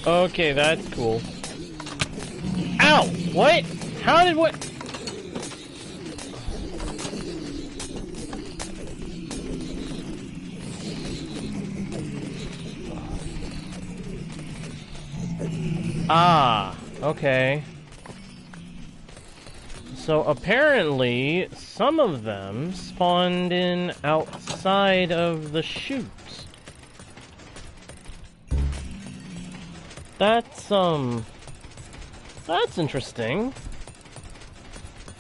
Okay, that's cool. Ow! What? How did what? Ah, okay. So apparently, some of them spawned in outside of the chute. That's interesting.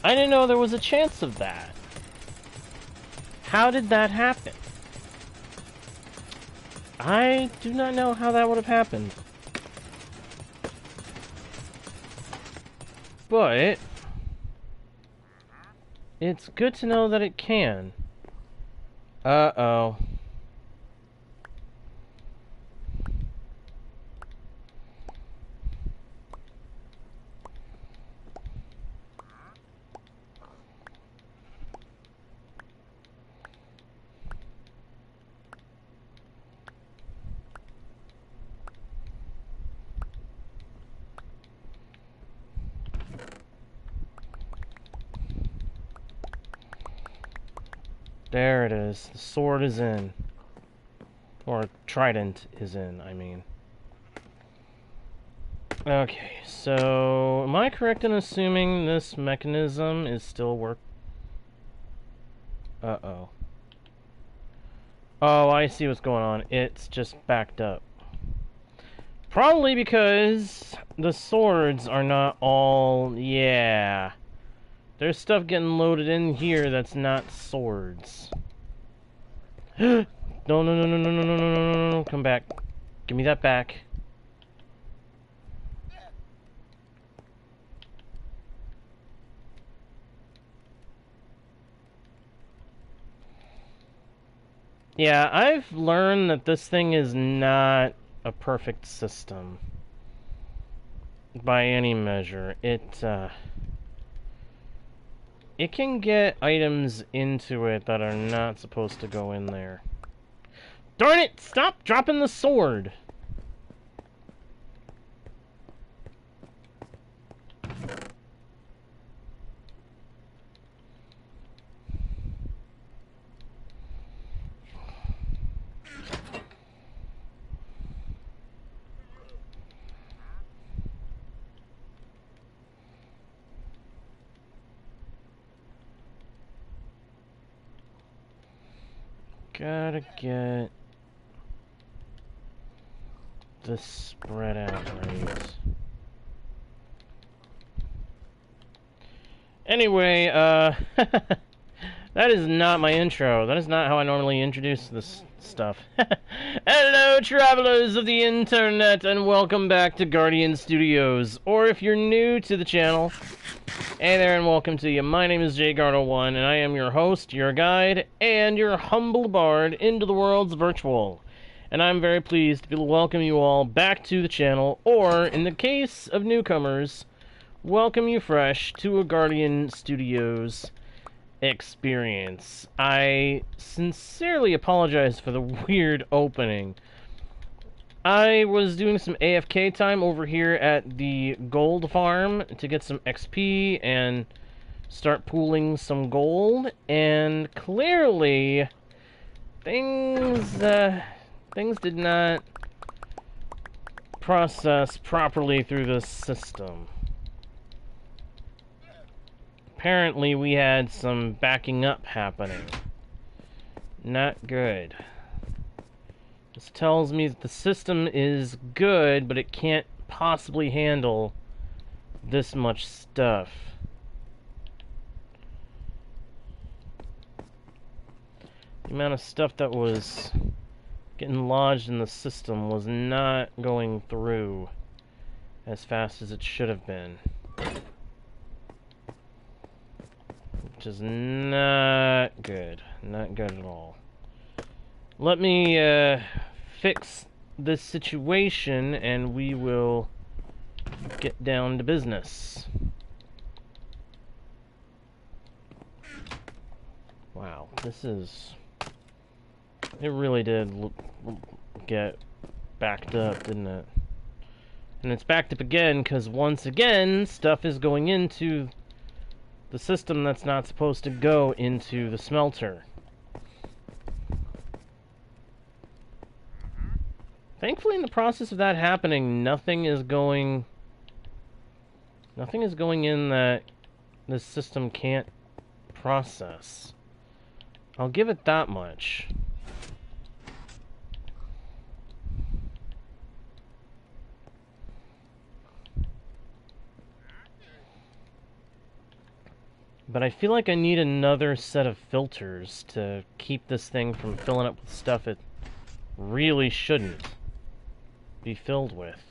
I didn't know there was a chance of that. How did that happen? I do not know how that would have happened. But it's good to know that it can. Uh-oh. There it is. The sword is in. Or trident is in, I mean. Okay, so am I correct in assuming this mechanism is still work? Uh-oh. Oh, I see what's going on. It's just backed up. Probably because the swords are not all... Yeah. There's stuff getting loaded in here that's not swords. No, no, no, no, no, no, no, no, no, no, no, come back. Give me that back. Yeah, I've learned that this thing is not a perfect system. By any measure. It can get items into it that are not supposed to go in there. Darn it! Stop dropping the sword! Gotta get this spread out right. Anyway, that is not my intro. That is not how I normally introduce this stuff. Hello, travelers of the internet, and welcome back to Guardian Studios. Or if you're new to the channel, hey there and welcome to you. My name is JGardo1, and I am your host, your guide, and your humble bard into the world's virtual. And I'm very pleased to welcome you all back to the channel, or, in the case of newcomers, welcome you fresh to a Guardian Studios experience. I sincerely apologize for the weird opening. I was doing some AFK time over here at the gold farm to get some XP and start pooling some gold, and clearly things did not process properly through the system. Apparently we had some backing up happening. Not good. This tells me that the system is good, but it can't possibly handle this much stuff. The amount of stuff that was getting lodged in the system was not going through as fast as it should have been. Which is not good. Not good at all. Let me fix this situation and we will get down to business. Wow, this is... It really did get backed up, didn't it? And it's backed up again because once again, stuff is going into the system that's not supposed to go into the smelter. Thankfully, in the process of that happening, nothing is going in that this system can't process. I'll give it that much. But I feel like I need another set of filters to keep this thing from filling up with stuff it really shouldn't be filled with.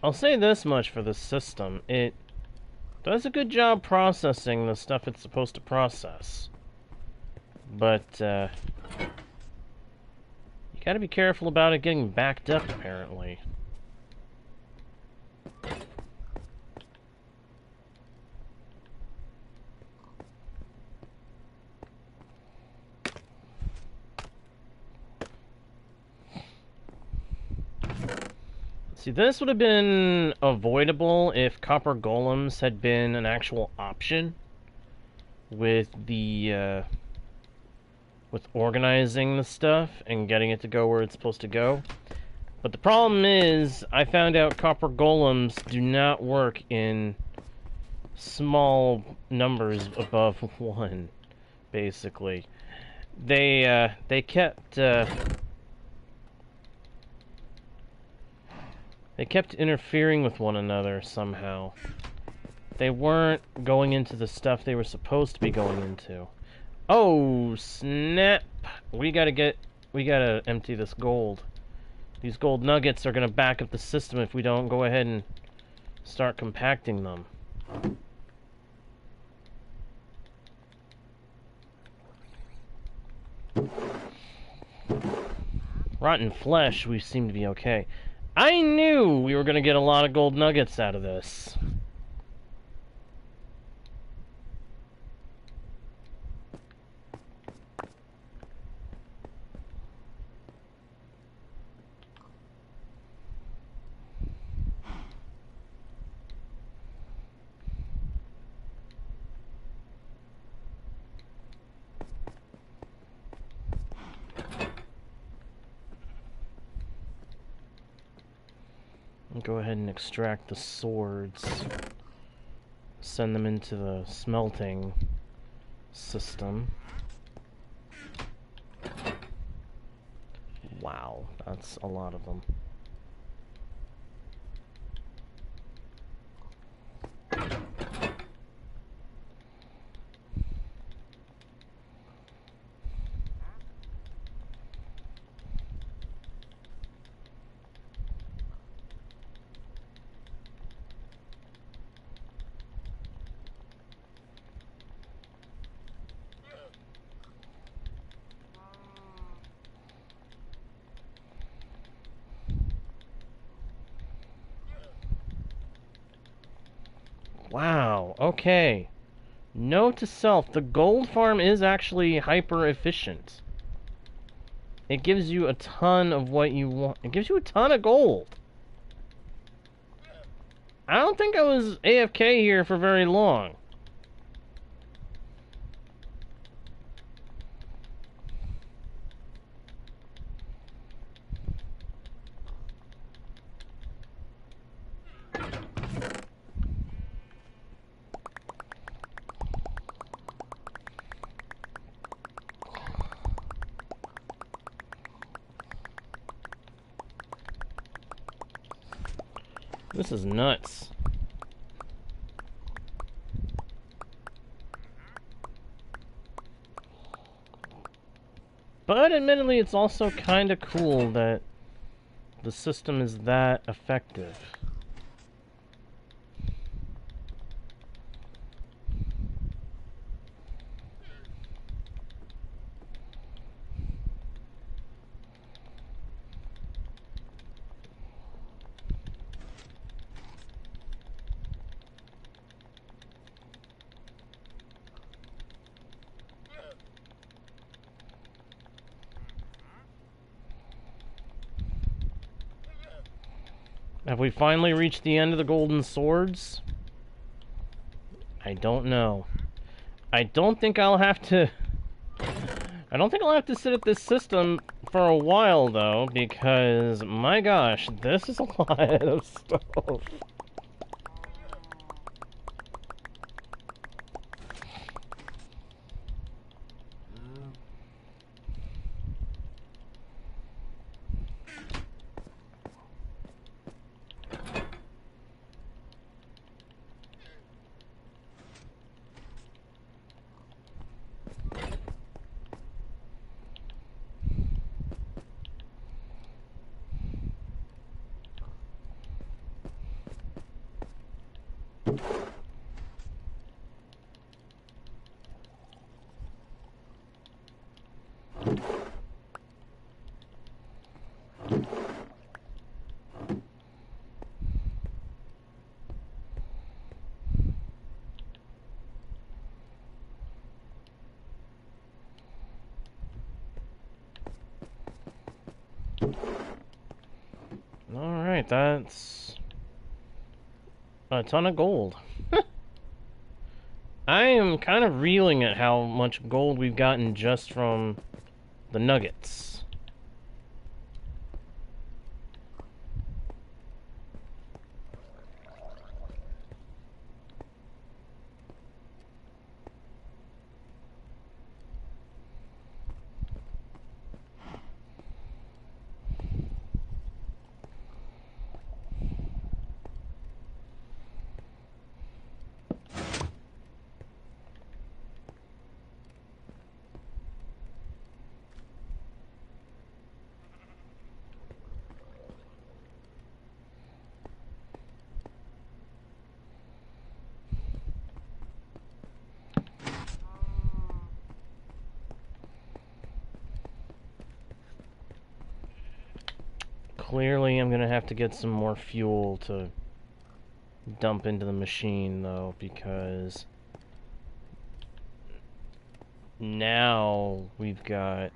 I'll say this much for this system. It does a good job processing the stuff it's supposed to process. But, you gotta be careful about it getting backed up, apparently. See, this would have been avoidable if copper golems had been an actual option with the, with organizing the stuff and getting it to go where it's supposed to go. But the problem is, I found out copper golems do not work in small numbers above 1, basically. They kept interfering with one another somehow. They weren't going into the stuff they were supposed to be going into. Oh, snap! We gotta empty this gold. These gold nuggets are gonna back up the system if we don't go ahead and start compacting them. Rotten flesh, we seem to be okay. I knew we were going to get a lot of gold nuggets out of this. Go ahead and extract the swords. Send them into the smelting system. Wow, that's a lot of them. Wow, okay. Note to self, the gold farm is actually hyper efficient. It gives you a ton of what you want. It gives you a ton of gold. I don't think I was AFK here for very long. This is nuts. But admittedly, it's also kind of cool that the system is that effective. Have we finally reached the end of the golden swords? I don't know. I don't think I'll have to sit at this system for a while, though, because, my gosh, this is a lot of stuff. Alright, that's a ton of gold. I am kind of reeling at how much gold we've gotten just from the nuggets. Clearly, I'm gonna have to get some more fuel to dump into the machine, though, because now we've got...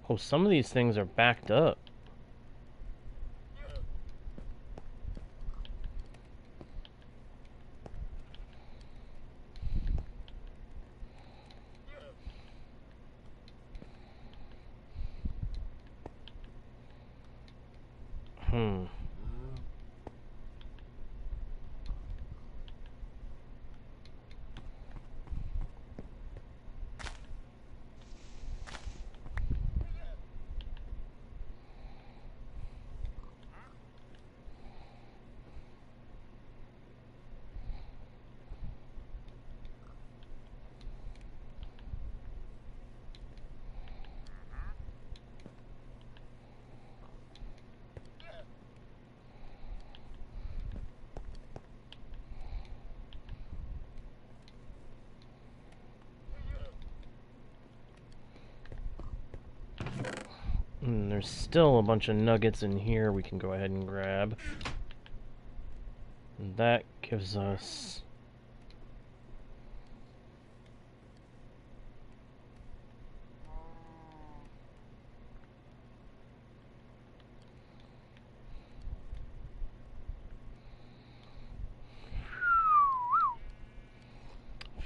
Oh, some of these things are backed up. Hmm. There's still a bunch of nuggets in here we can go ahead and grab. And that gives us...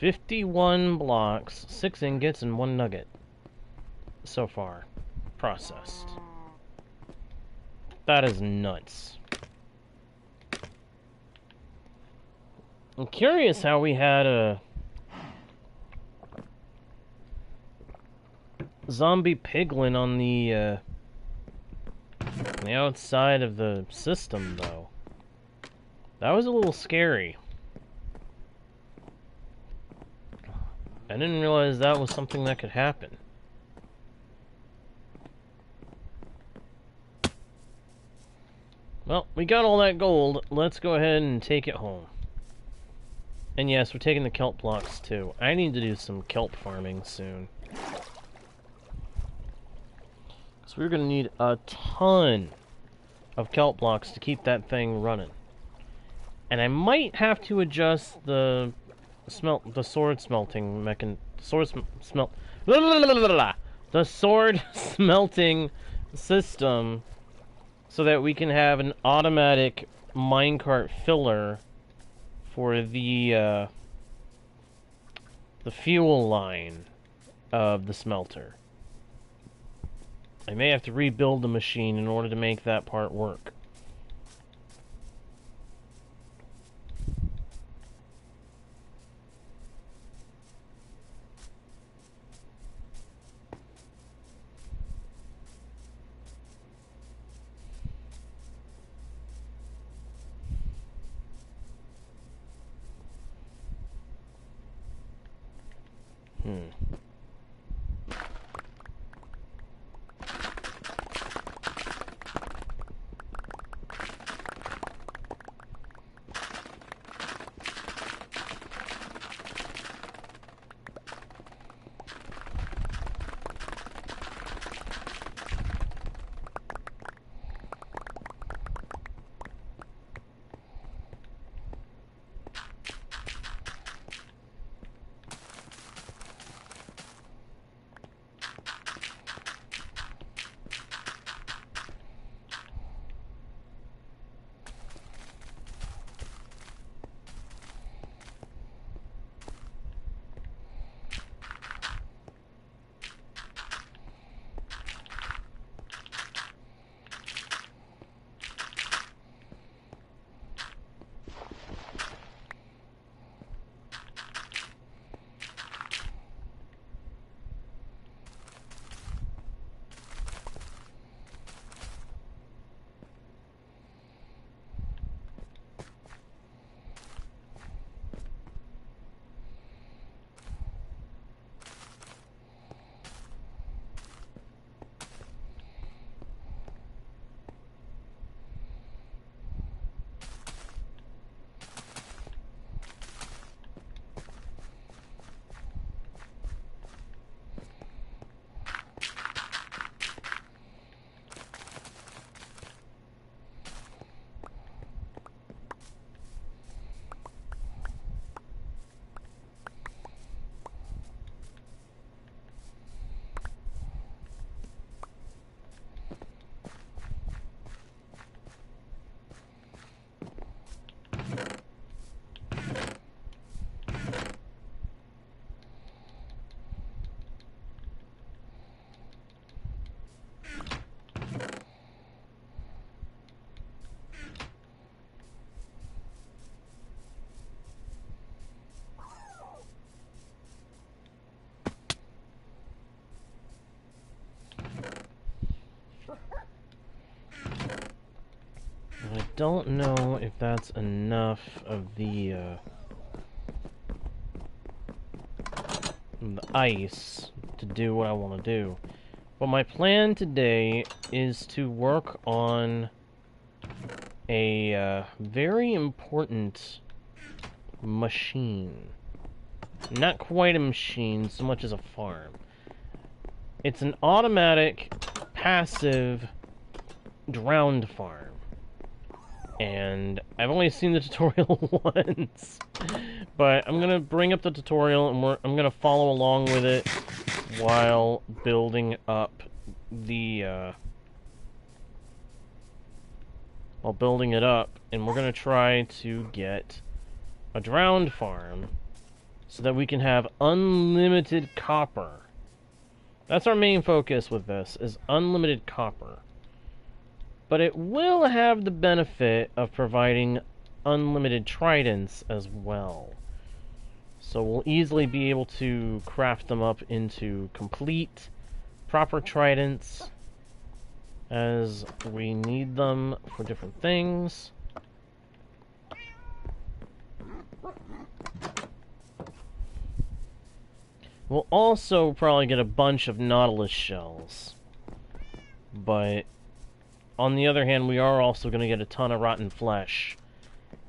$51 blocks, 6 ingots, and 1 nugget so far processed. That is nuts. I'm curious how we had a zombie piglin on the outside of the system, though. That was a little scary. I didn't realize that was something that could happen. Well, we got all that gold. Let's go ahead and take it home. And yes, we're taking the kelp blocks too. I need to do some kelp farming soon. So we're going to need a ton of kelp blocks to keep that thing running. And I might have to adjust the sword smelting the sword smelting system so that we can have an automatic minecart filler for the fuel line of the smelter. I may have to rebuild the machine in order to make that part work. I don't know if that's enough of the ice to do what I want to do. But my plan today is to work on a very important machine. Not quite a machine so much as a farm. It's an automatic, passive, drowned farm. And I've only seen the tutorial once, but I'm gonna bring up the tutorial and I'm gonna follow along with it while building up the and we're gonna try to get a drowned farm so that we can have unlimited copper. That's our main focus with this, is unlimited copper. But it will have the benefit of providing unlimited tridents as well. So we'll easily be able to craft them up into complete, proper tridents as we need them for different things. We'll also probably get a bunch of nautilus shells. But on the other hand, we are also going to get a ton of rotten flesh.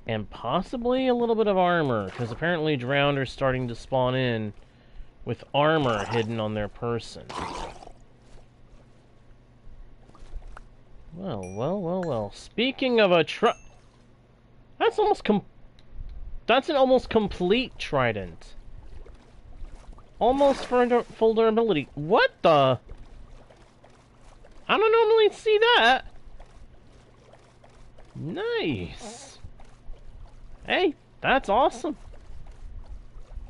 And possibly a little bit of armor, because apparently drowned are starting to spawn in with armor hidden on their person. Well. Speaking of a that's that's an almost complete trident. Almost for full durability. What the? I don't normally see that. Nice! Hey, that's awesome!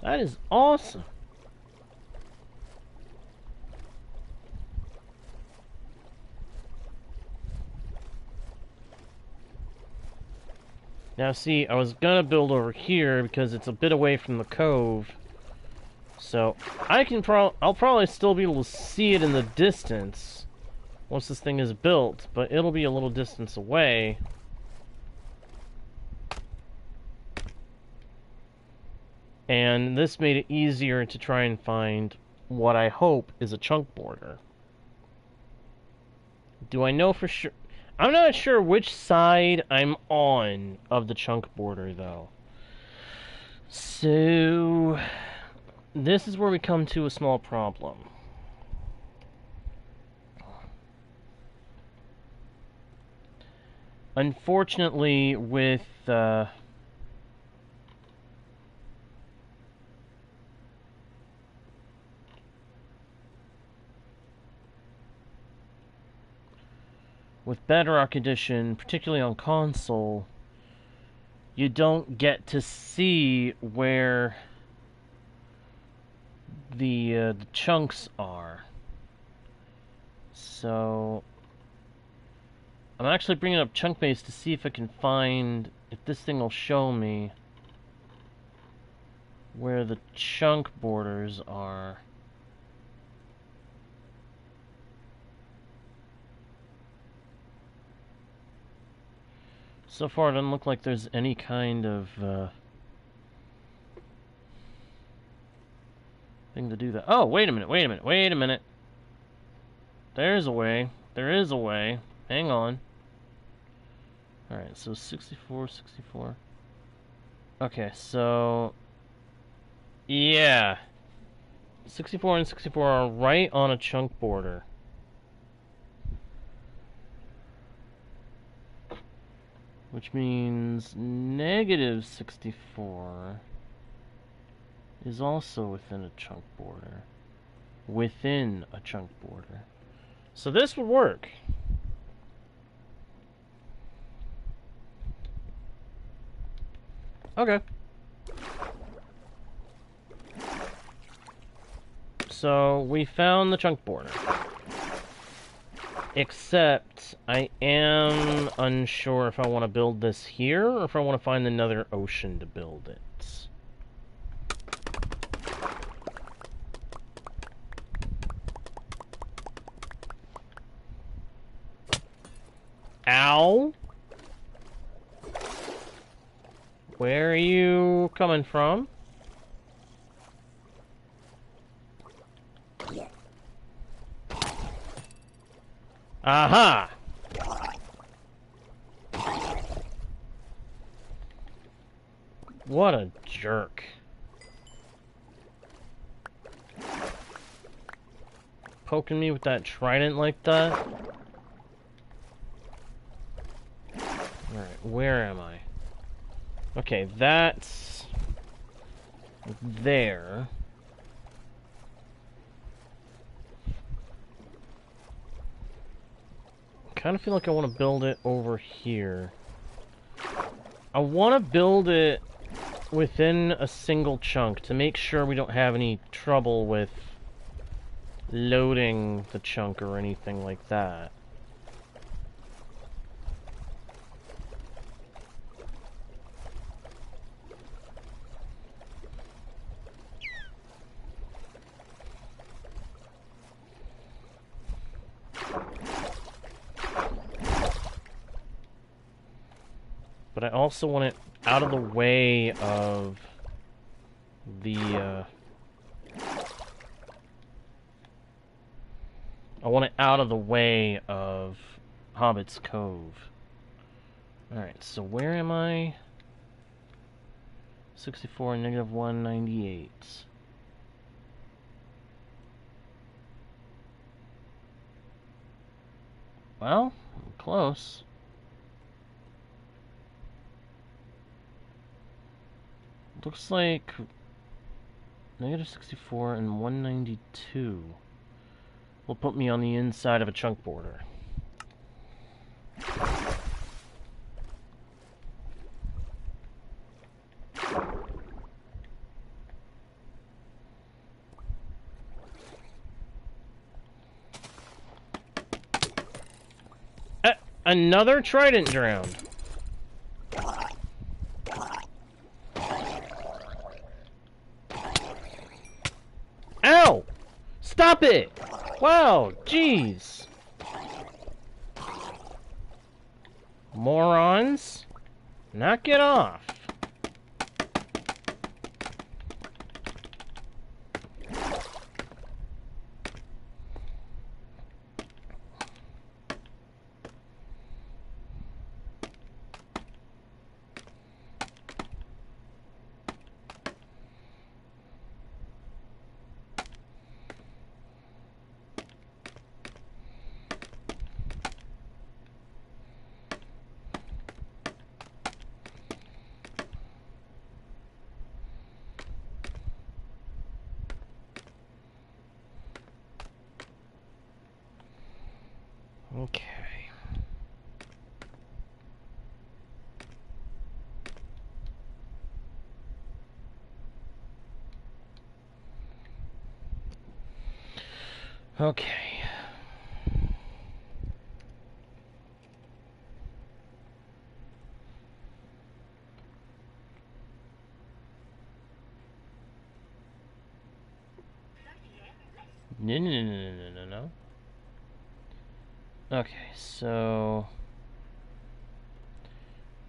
That is awesome! Now see, I was gonna build over here because it's a bit away from the cove. So, I'll probably still be able to see it in the distance once this thing is built, but it'll be a little distance away. And this made it easier to try and find what I hope is a chunk border. Do I know for sure? I'm not sure which side I'm on of the chunk border, though. So, this is where we come to a small problem. Unfortunately, with Bedrock Edition, particularly on console, you don't get to see where the chunks are. So I'm actually bringing up chunk base to see if I can find, if this thing will show me where the chunk borders are. So far, it doesn't look like there's any kind of thing to do that. Oh, wait a minute. There's a way. There is a way. Hang on. Alright, so 64, 64. Okay, so... yeah. 64 and 64 are right on a chunk border. Which means negative 64 is also within a chunk border. Within a chunk border. So this would work. Okay. So we found the chunk border. Except I am unsure if I want to build this here or if I want to find another ocean to build it. Ow! Where are you coming from? Aha! What a jerk. Poking me with that trident like that? Alright, where am I? Okay, that's... there. I kind of feel like I want to build it over here. I want to build it within a single chunk to make sure we don't have any trouble with loading the chunk or anything like that. But I also want it out of the way of the, I want it out of the way of Hobbit's Cove. Alright, so where am I? 64, negative 198. Well, I'm close. Looks like negative 64 and 192 will put me on the inside of a chunk border. Another trident drowned. Ow! Stop it! Wow, jeez. Morons. Knock it off. Okay. Okay. No. Okay, so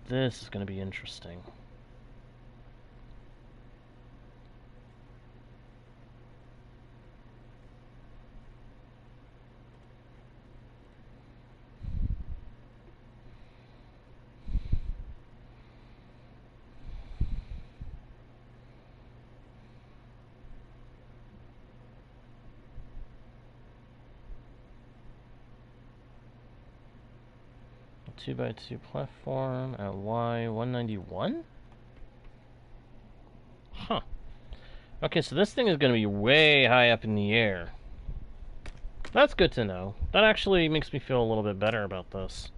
this is going to be interesting. A 2x2 platform at Y191? Huh. Okay, so this thing is going to be way high up in the air. That's good to know. That actually makes me feel a little bit better about this.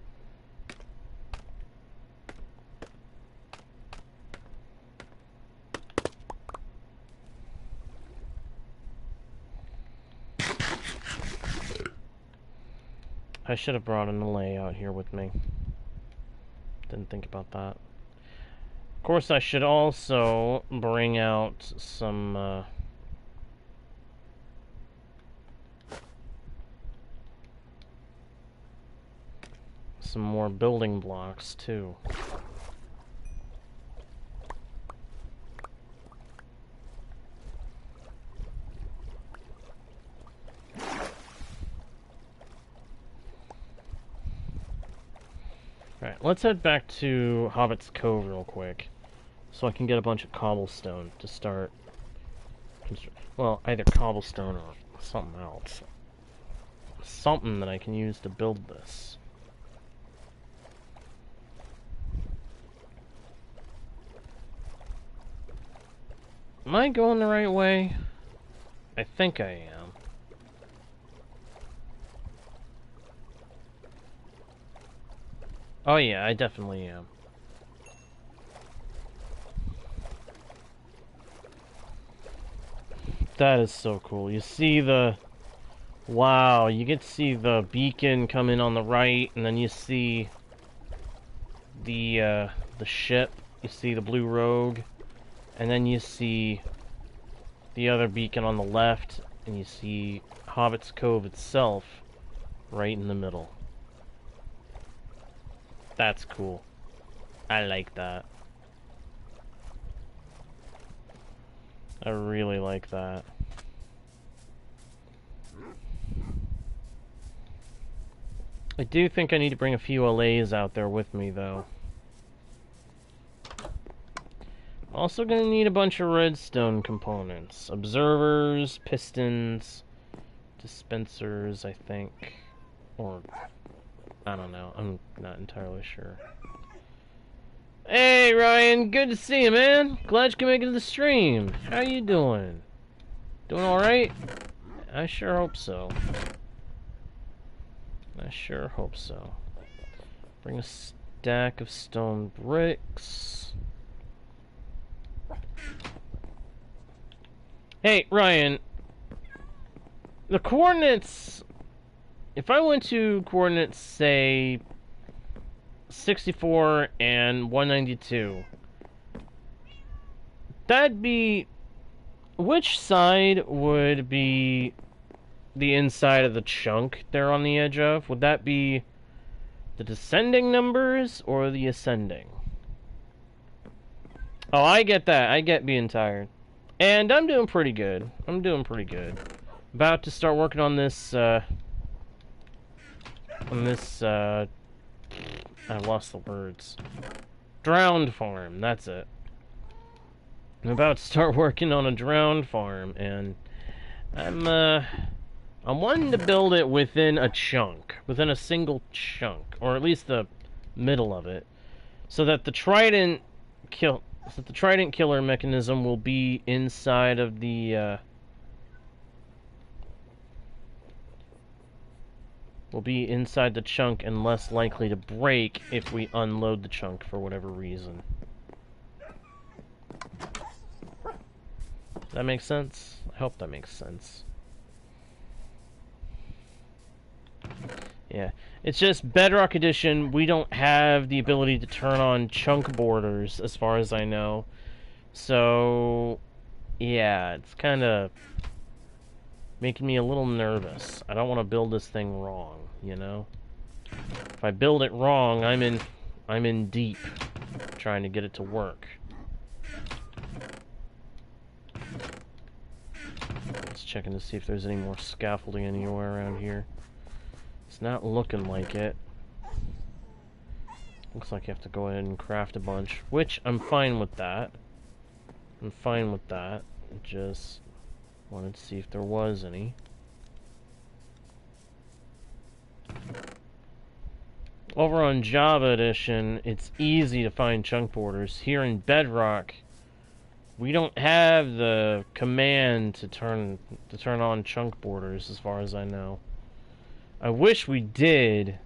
I should have brought in the layout here with me. Didn't think about that. Of course, I should also bring out some more building blocks too. Alright, let's head back to Hobbit's Cove real quick, so I can get a bunch of cobblestone to start. Well, either cobblestone or something else. Something that I can use to build this. Am I going the right way? I think I am. Oh yeah, I definitely am. That is so cool. You see the... Wow, you get to see the beacon come in on the right, and then you see the ship. You see the blue rogue, and then you see the other beacon on the left, and you see Hobbit's Cove itself right in the middle. That's cool. I like that. I really like that. I do think I need to bring a few LAs out there with me, though. Also gonna need a bunch of redstone components. Observers, pistons, dispensers, I think. Or, I don't know. I'm not entirely sure. Hey, Ryan. Good to see you, man. Glad you can make it to the stream. How you doing? Doing alright? I sure hope so. I sure hope so. Bring a stack of stone bricks. Hey, Ryan. The coordinates... If I went to coordinates, say, 64 and 192. That'd be... Which side would be the inside of the chunk they're on the edge of? Would that be the descending numbers or the ascending? Oh, I get that. I get being tired. And I'm doing pretty good. I'm doing pretty good. About to start working on this, I lost the words. Drowned farm, that's it. I'm about to start working on a drowned farm, and I'm wanting to build it within a chunk, within a single chunk, or at least the middle of it, so that the trident killer mechanism will be inside of the chunk and less likely to break if we unload the chunk for whatever reason. Does that make sense? I hope that makes sense. Yeah, it's just Bedrock Edition, we don't have the ability to turn on chunk borders, as far as I know. So, yeah, it's kind of making me a little nervous. I don't want to build this thing wrong, you know? If I build it wrong, I'm in deep trying to get it to work. Just checking to see if there's any more scaffolding anywhere around here. It's not looking like it. Looks like you have to go ahead and craft a bunch, which I'm fine with that. I'm fine with that. Just wanted to see if there was any. Over on Java Edition, it's easy to find chunk borders. Here in Bedrock, we don't have the command to turn on chunk borders, as far as I know. I wish we did.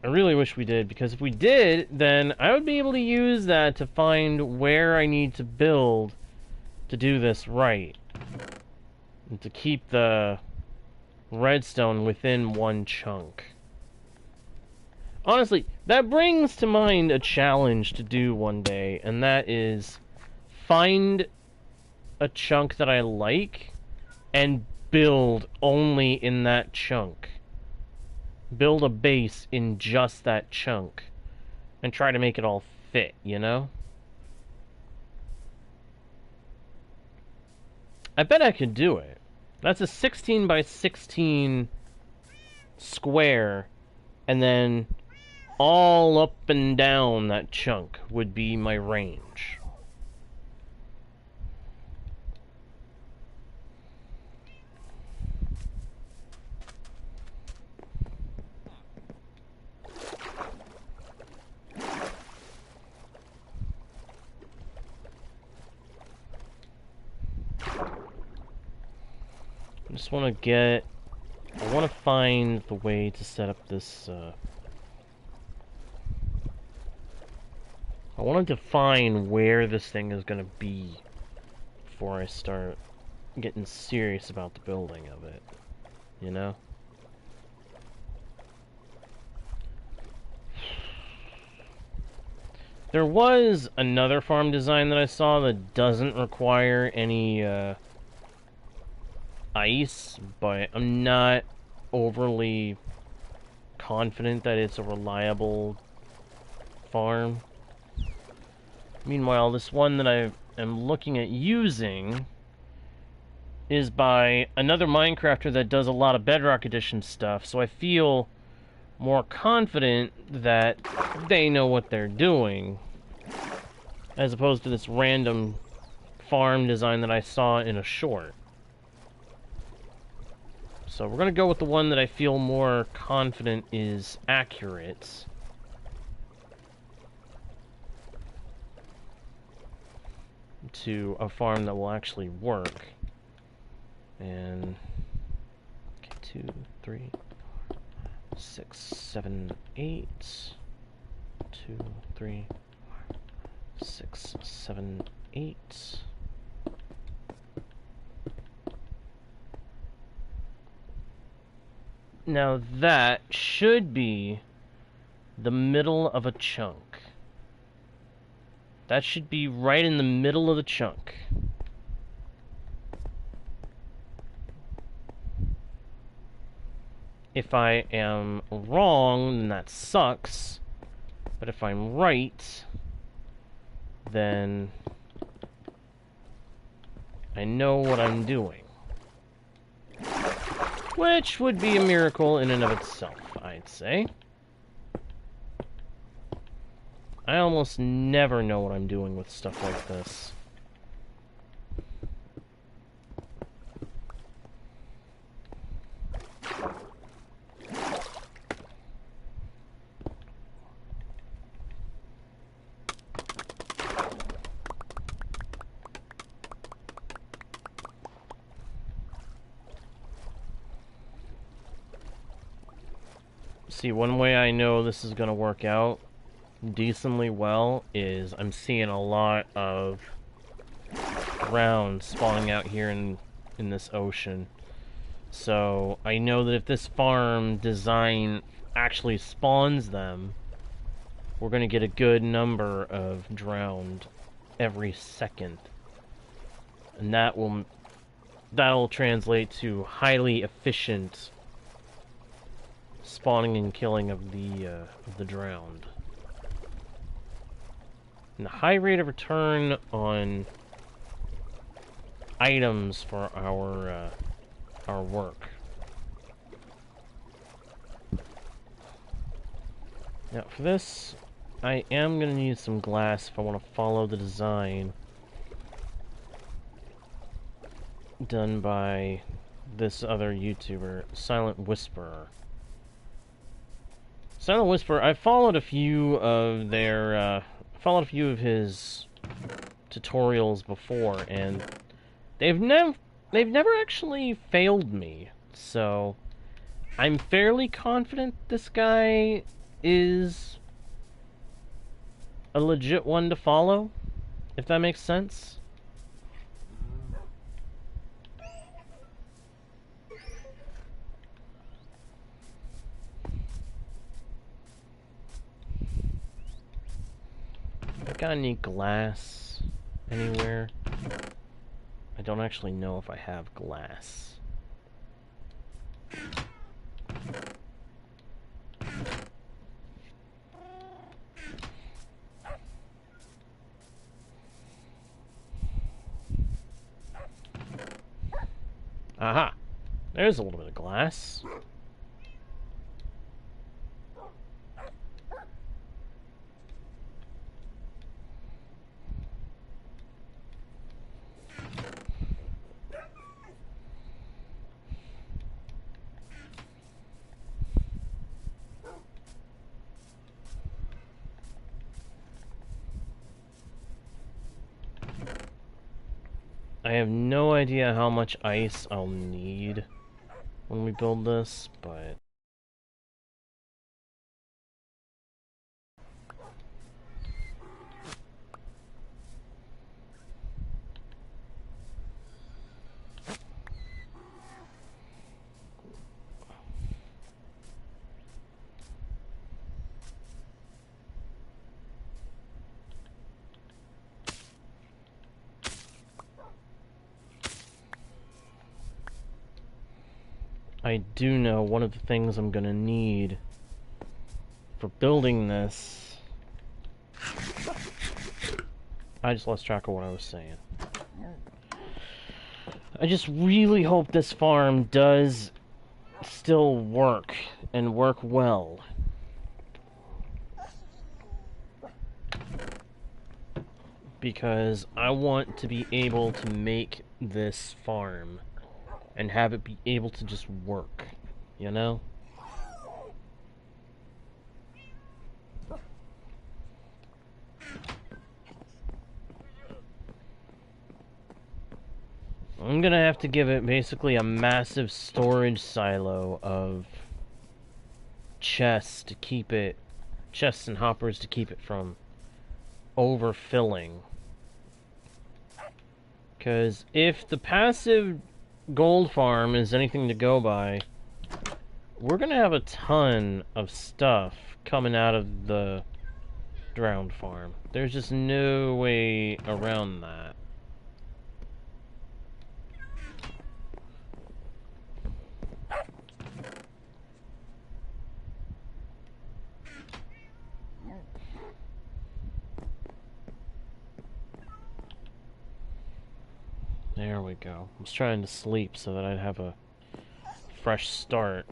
I really wish we did, because if we did, then I would be able to use that to find where I need to build to do this right. And to keep the redstone within one chunk. Honestly, that brings to mind a challenge to do one day, and that is find a chunk that I like and build only in that chunk. Build a base in just that chunk and try to make it all fit, you know? I bet I could do it. That's a 16 by 16 square, and then all up and down that chunk would be my range. I just want to get... I want to find the way to set up this, I want to define where this thing is going to be before I start getting serious about the building of it, you know? There was another farm design that I saw that doesn't require any, ice, but I'm not overly confident that it's a reliable farm. Meanwhile, this one that I am looking at using is by another Minecrafter that does a lot of Bedrock Edition stuff, so I feel more confident that they know what they're doing, as opposed to this random farm design that I saw in a short. So we're going to go with the one that I feel more confident is accurate. To a farm that will actually work. And... okay, 2, 3, 6, 7, 8. 2, 3, 6, 7, 8. Now that should be the middle of a chunk. That should be right in the middle of the chunk. If I am wrong, then that sucks. But if I'm right, then I know what I'm doing. Which would be a miracle in and of itself, I'd say. I almost never know what I'm doing with stuff like this. See, one way I know this is going to work out decently well is I'm seeing a lot of rounds spawning out here in this ocean. So I know that if this farm design actually spawns them, we're going to get a good number of drowned every second. And that'll translate to highly efficient spawning and killing of the drowned. And the high rate of return on items for our work. Now for this, I am going to need some glass if I want to follow the design done by this other YouTuber, Silent Whisperer. Silent Whisperer, I followed a few of his tutorials before, and they've never actually failed me. So I'm fairly confident this guy is a legit one to follow, if that makes sense. Got any glass anywhere? I don't actually know if I have glass. Aha! There's a little bit of glass. I have no idea how much ice I'll need when we build this, but I do know one of the things I'm gonna need for building this. I just lost track of what I was saying. I just really hope this farm does still work and work well. Because I want to be able to make this farm and have it be able to just work, you know? I'm gonna have to give it basically a massive storage silo of chests to keep it, chests and hoppers to keep it from overfilling. Because if the passive gold farm is anything to go by, we're gonna have a ton of stuff coming out of the drowned farm. There's just no way around that. There we go. I was trying to sleep so that I'd have a fresh start.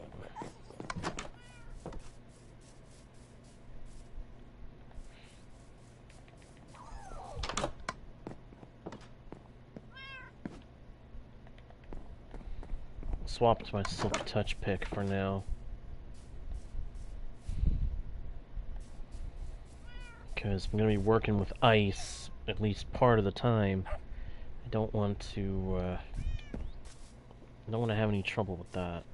Swapped my silk touch pick for now. Because I'm going to be working with ice at least part of the time. I don't want to have any trouble with that.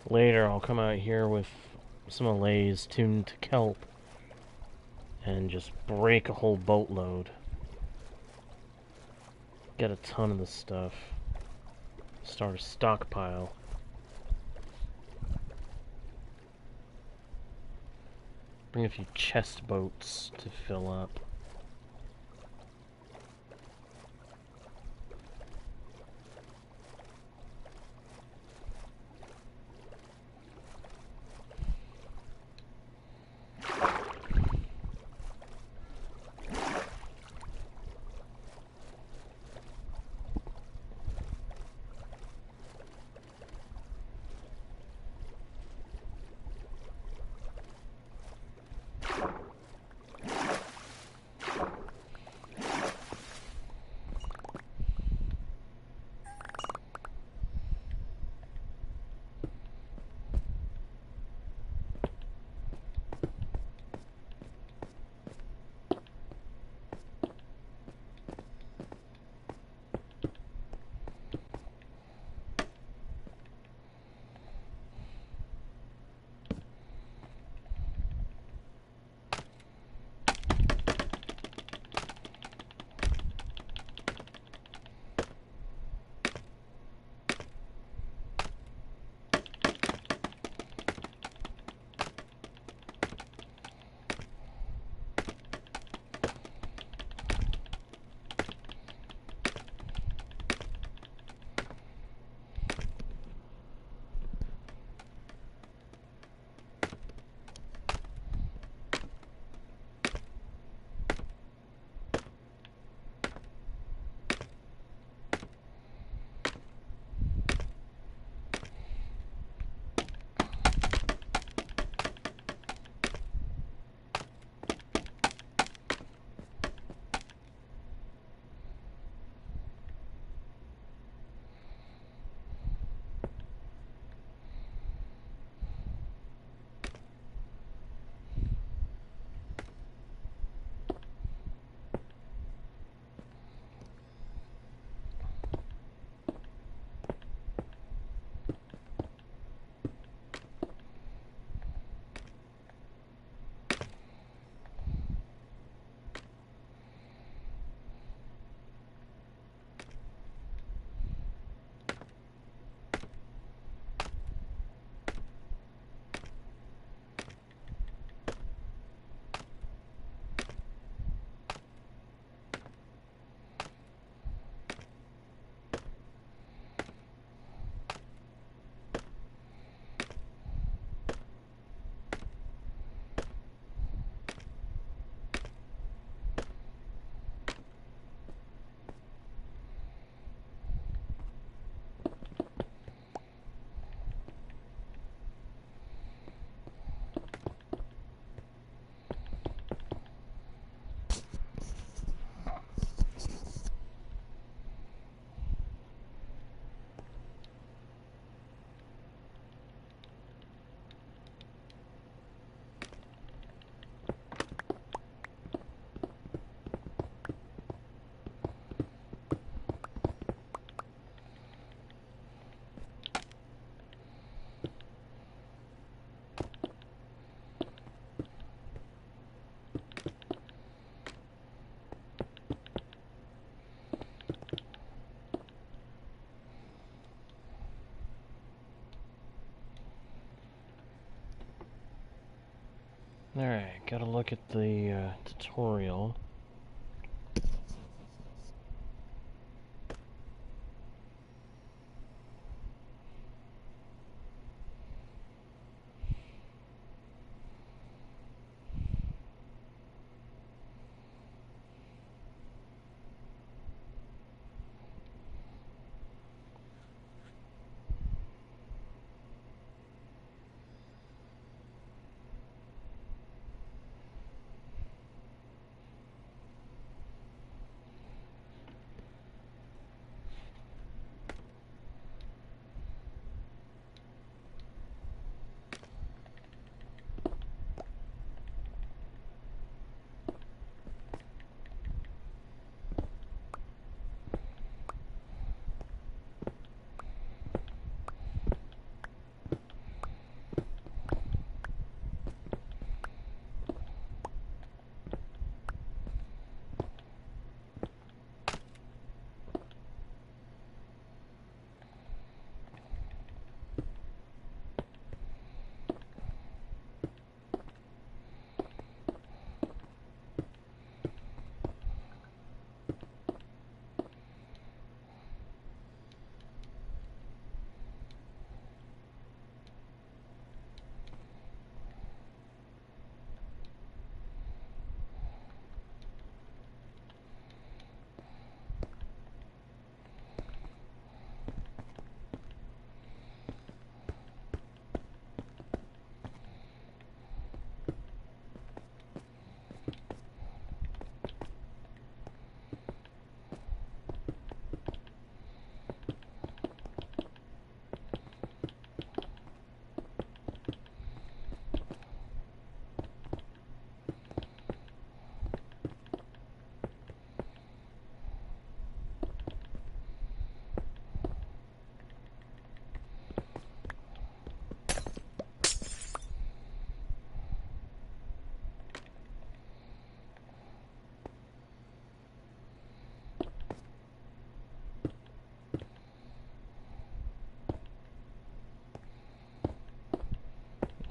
Later, I'll come out here with some allays tuned to kelp and just break a whole boatload. Get a ton of this stuff. Start a stockpile. Bring a few chest boats to fill up. Alright, gotta look at the tutorial.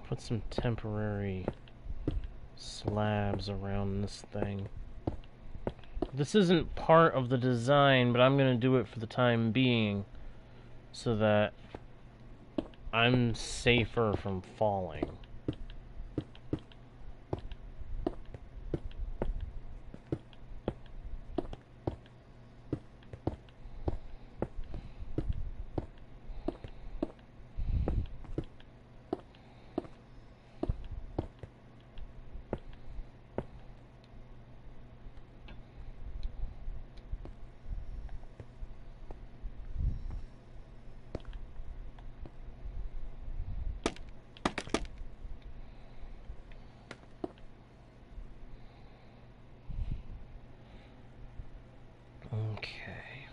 Put some temporary slabs around this thing. This isn't part of the design, but I'm gonna do it for the time being so that I'm safer from falling. Okay.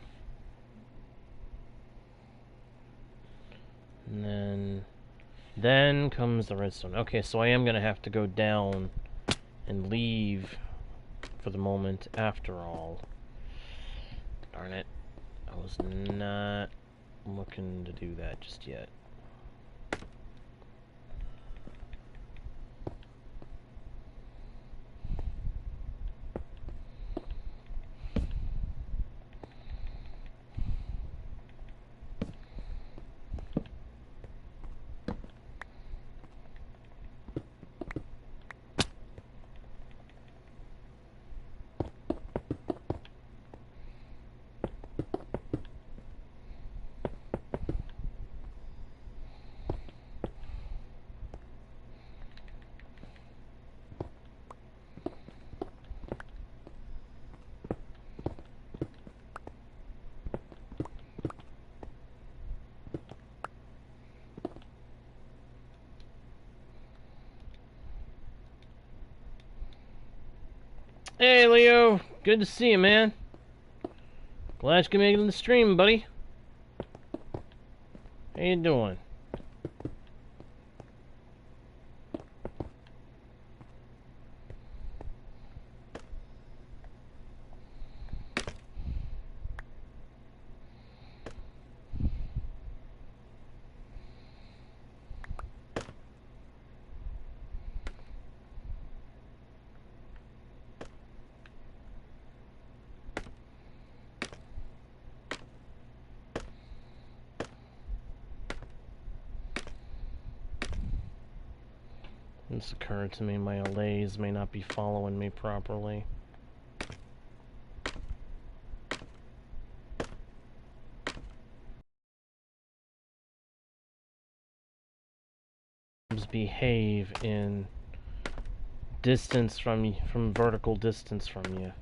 And then comes the redstone. Okay, so I am gonna have to go down and leave for the moment after all. Darn it. I was not looking to do that just yet. Hey, Leo. Good to see you, man. Glad you can make it in the stream, buddy. How you doing? It's occurred to me my allays may not be following me properly. Behave in distance from vertical distance from you.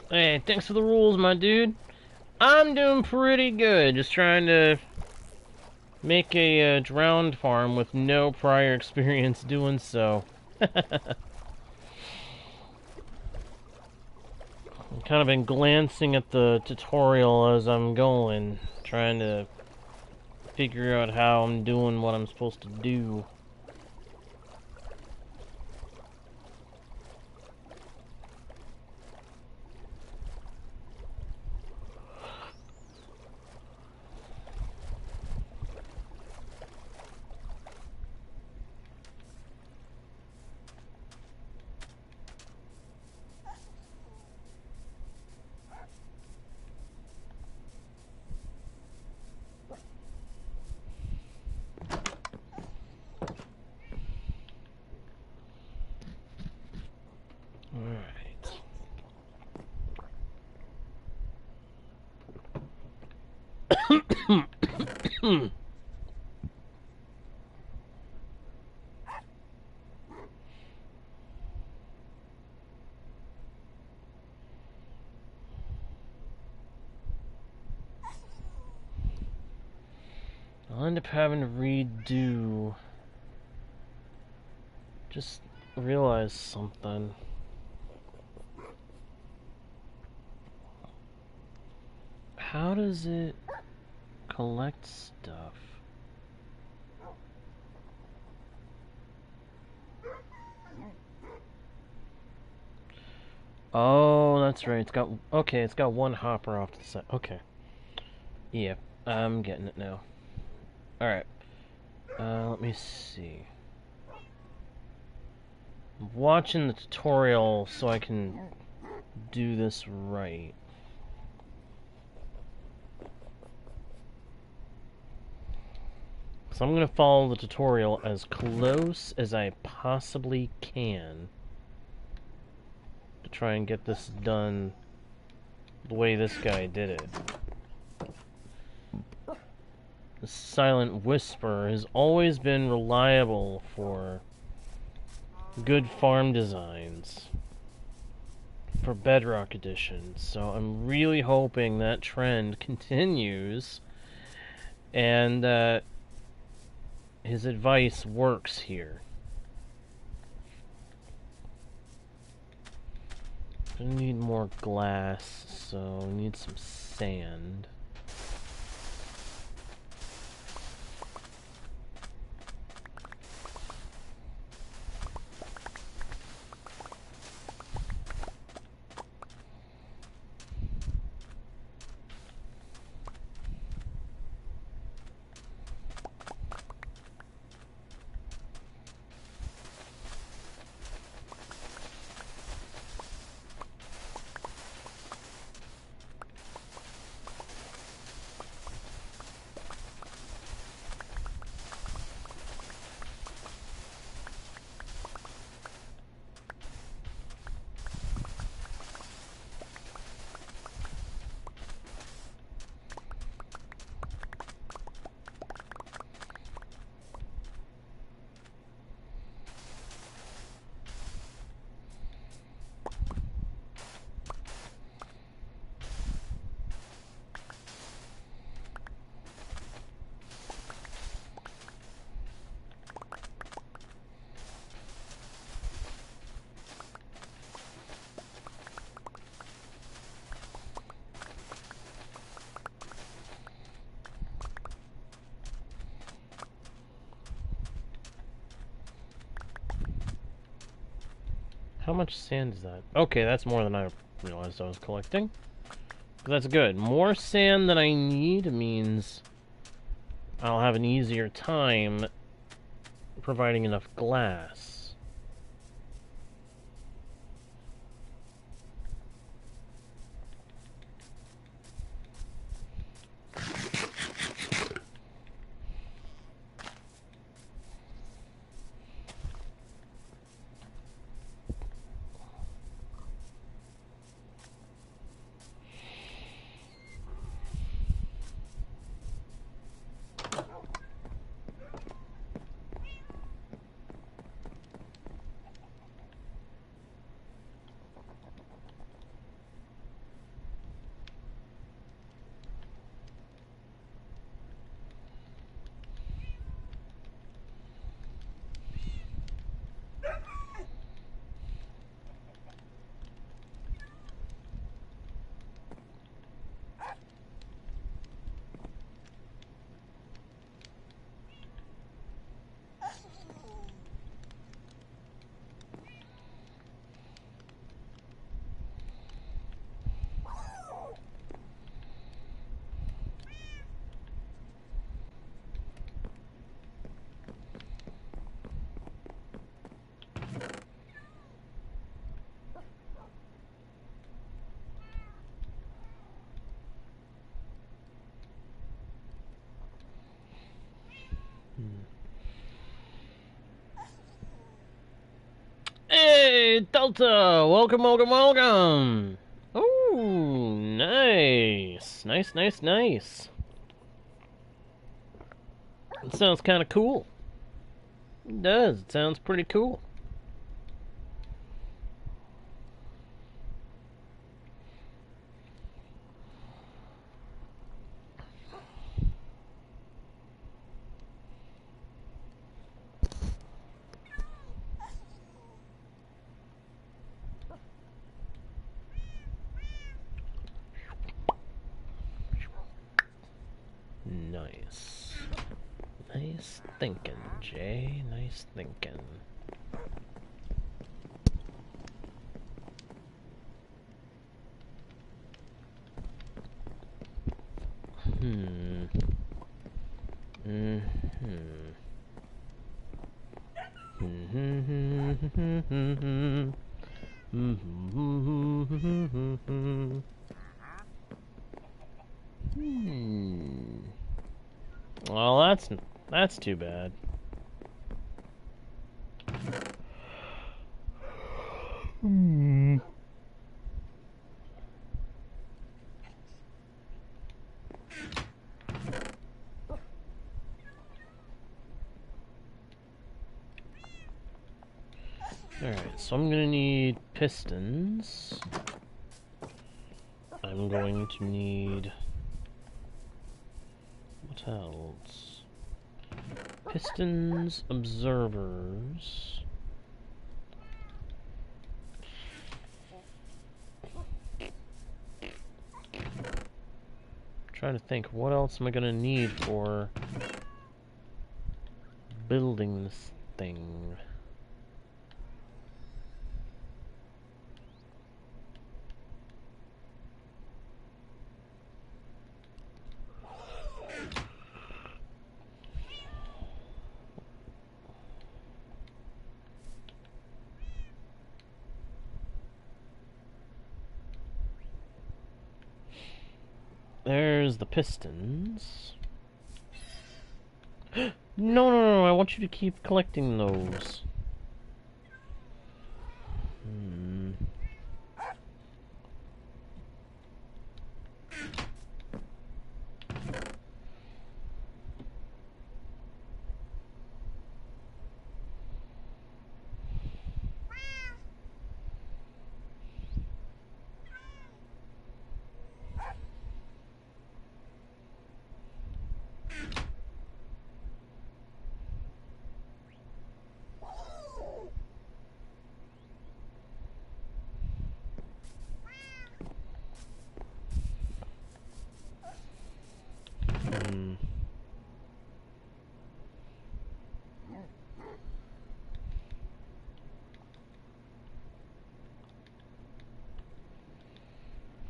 Hey, thanks for the rules, my dude. I'm doing pretty good. Just trying to make a drowned farm with no prior experience doing so. I've kind of been glancing at the tutorial as I'm going, trying to figure out how I'm doing what I'm supposed to do. I'll end up having to redo. Just realized something. How does it collect stuff? Oh, that's right. It's got, okay, it's got one hopper off to the side. Okay. Yeah, I'm getting it now. Alright. Let me see. I'm watching the tutorial so I can do this right. So I'm going to follow the tutorial as close as I possibly can to try and get this done the way this guy did it. The Silent Whisper has always been reliable for good farm designs for Bedrock Edition, so I'm really hoping that trend continues and that his advice works here. I need more glass, so I need some sand. How much sand is that? Okay, that's more than I realized I was collecting. That's good. More sand than I need means I'll have an easier time providing enough glass. Hey, Delta! Welcome, welcome, welcome! Ooh, nice. Nice, nice, nice. It sounds kind of cool. It does. It sounds pretty cool. Nice. Nice thinking, Jay. Nice thinking. Well, that's too bad. Alright, so I'm gonna need pistons. I'm going to need... what else? Pistons, observers... Trying to think, what else am I gonna need for building this thing? There's the pistons. No, I want you to keep collecting those.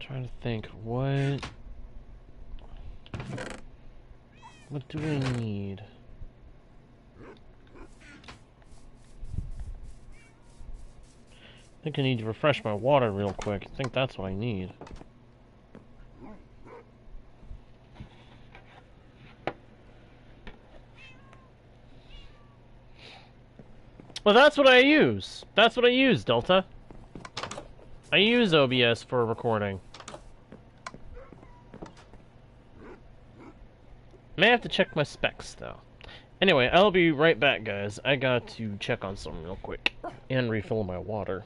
trying to think, what do I need? I think I need to refresh my water real quick. I think that's what I need. Well, that's what I use. That's what I use, Delta. I use OBS for recording. May have to check my specs, though. Anyway, I'll be right back, guys. I got to check on something real quick and refill my water.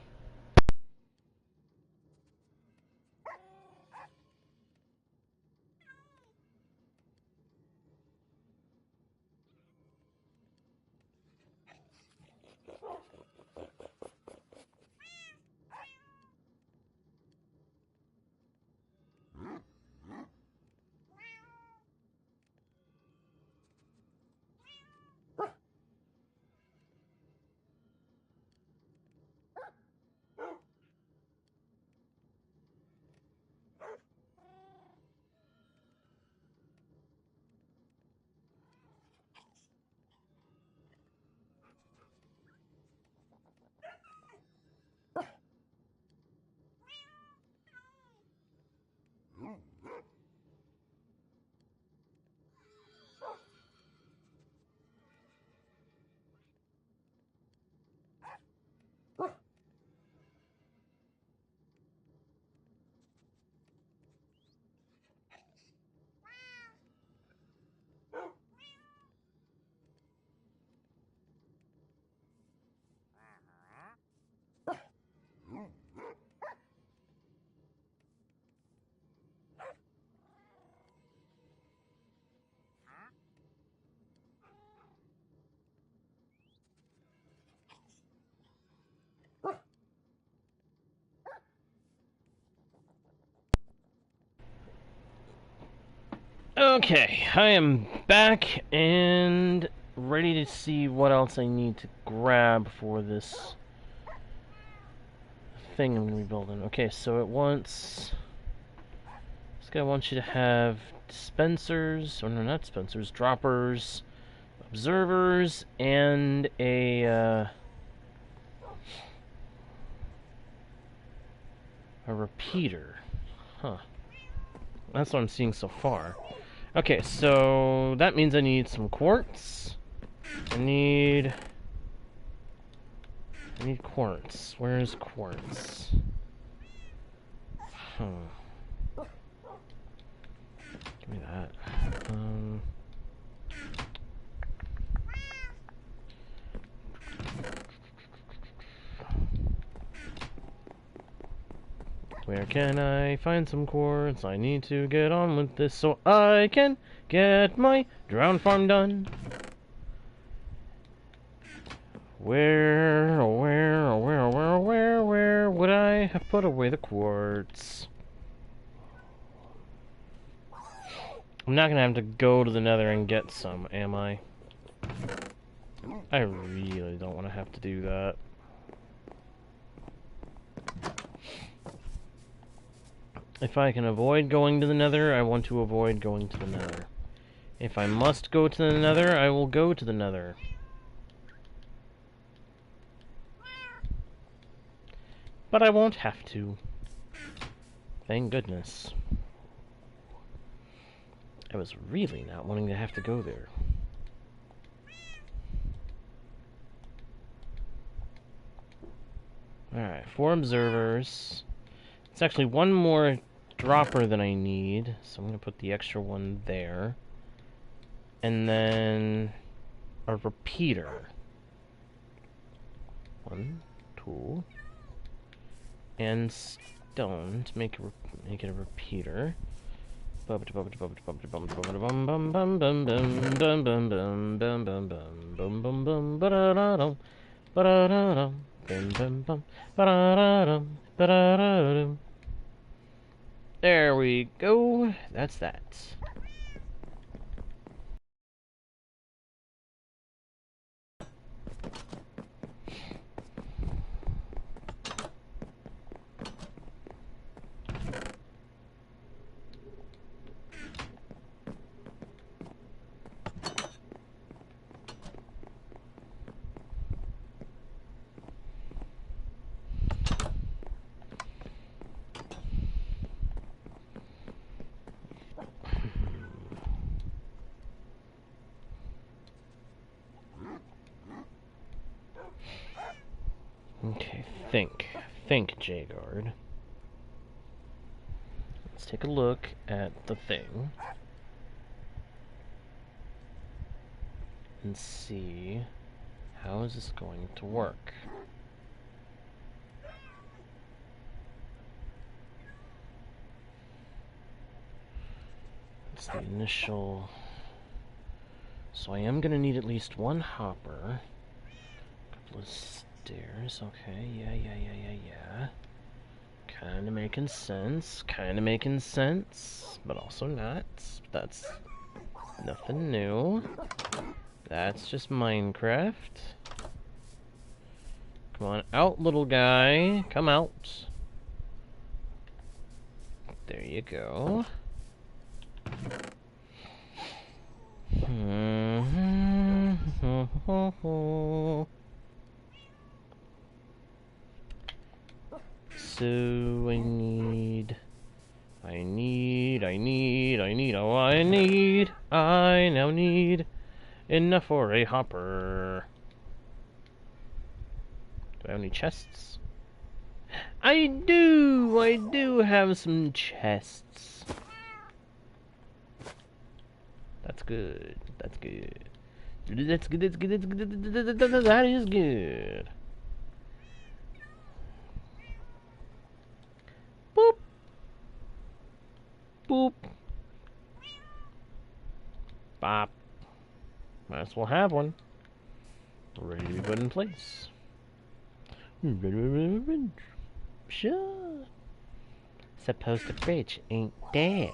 Okay, I am back and ready to see what else I need to grab for this thing I'm going to be building. Okay, so it wants... This guy wants you to have dispensers, or no, not dispensers, droppers, observers, and a repeater. Huh. That's what I'm seeing so far. Okay, so that means I need some quartz. I need quartz. Where's quartz? Huh. Give me that. Where can I find some quartz? I need to get on with this so I can get my drown farm done. Where would I have put away the quartz? I'm not gonna have to go to the nether and get some, am I? I really don't want to have to do that. If I can avoid going to the nether, I want to avoid going to the nether. If I must go to the nether, I will go to the nether. But I won't have to. Thank goodness. I was really not wanting to have to go there. Alright, 4 observers. It's actually one more dropper than I need, so I'm going to put the extra one there. And then a repeater. 1, 2, and stone to make it a repeater. There we go. That's that. Okay, think, J-Guard. Let's take a look at the thing and see how is this going to work. It's the initial. So I am gonna need at least one hopper, a couple of stairs. Okay, yeah. Kinda making sense, but also not. That's nothing new. That's just Minecraft. Come on out, little guy. Come out. There you go. So I now need enough for a hopper. Do I have any chests? I do have some chests. That's good. That is good. Boop. Boop. Bop. Might as well have one. Ready to be put in place. Sure. Supposed to fridge ain't dead.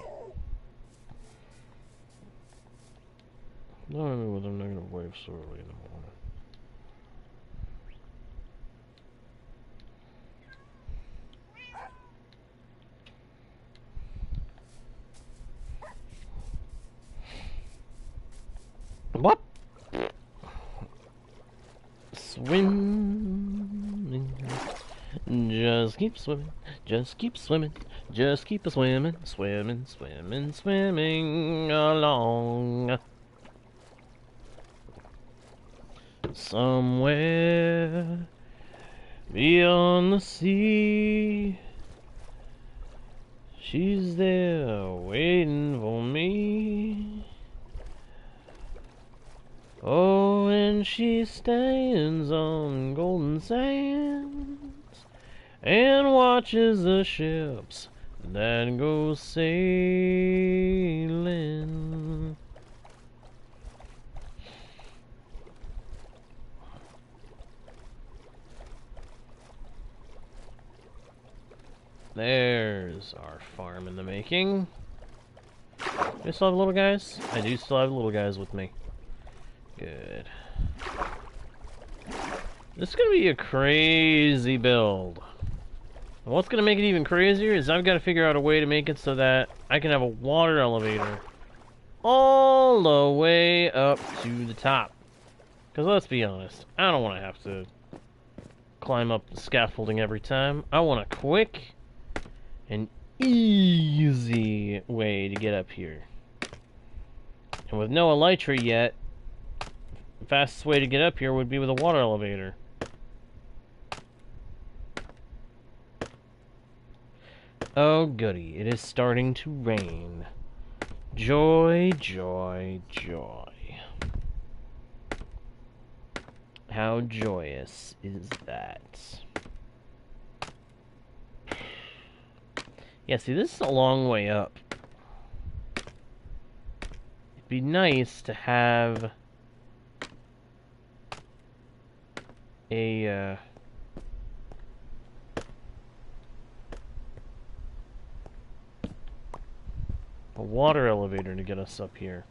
No, I mean with a negative wave so early in the morning. What? Swimming. Just keep swimming. Just keep swimming. Just keep swimming. Swimming along. Somewhere beyond the sea, she's there waiting for me. Oh, and she stands on golden sands and watches the ships that go sailing. There's our farm in the making. Do I still have little guys? I do still have little guys with me. Good. This is gonna be a crazy build. And what's gonna make it even crazier is I've got to figure out a way to make it so that I can have a water elevator all the way up to the top. Because let's be honest, I don't want to have to climb up the scaffolding every time. I want a quick and easy way to get up here. And with no elytra yet, the fastest way to get up here would be with a water elevator. Oh goody, it is starting to rain. Joy, joy, joy. How joyous is that? Yeah, see, this is a long way up. It'd be nice to have a water elevator to get us up here.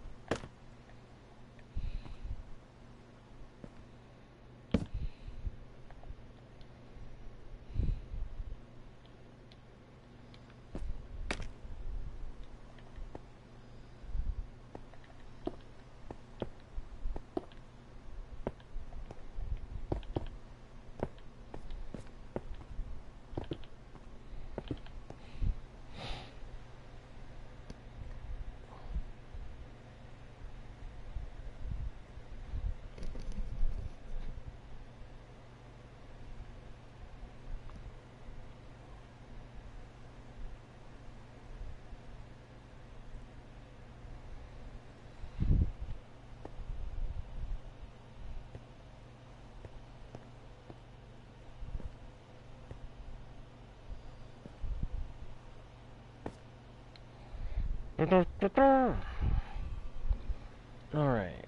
Alright.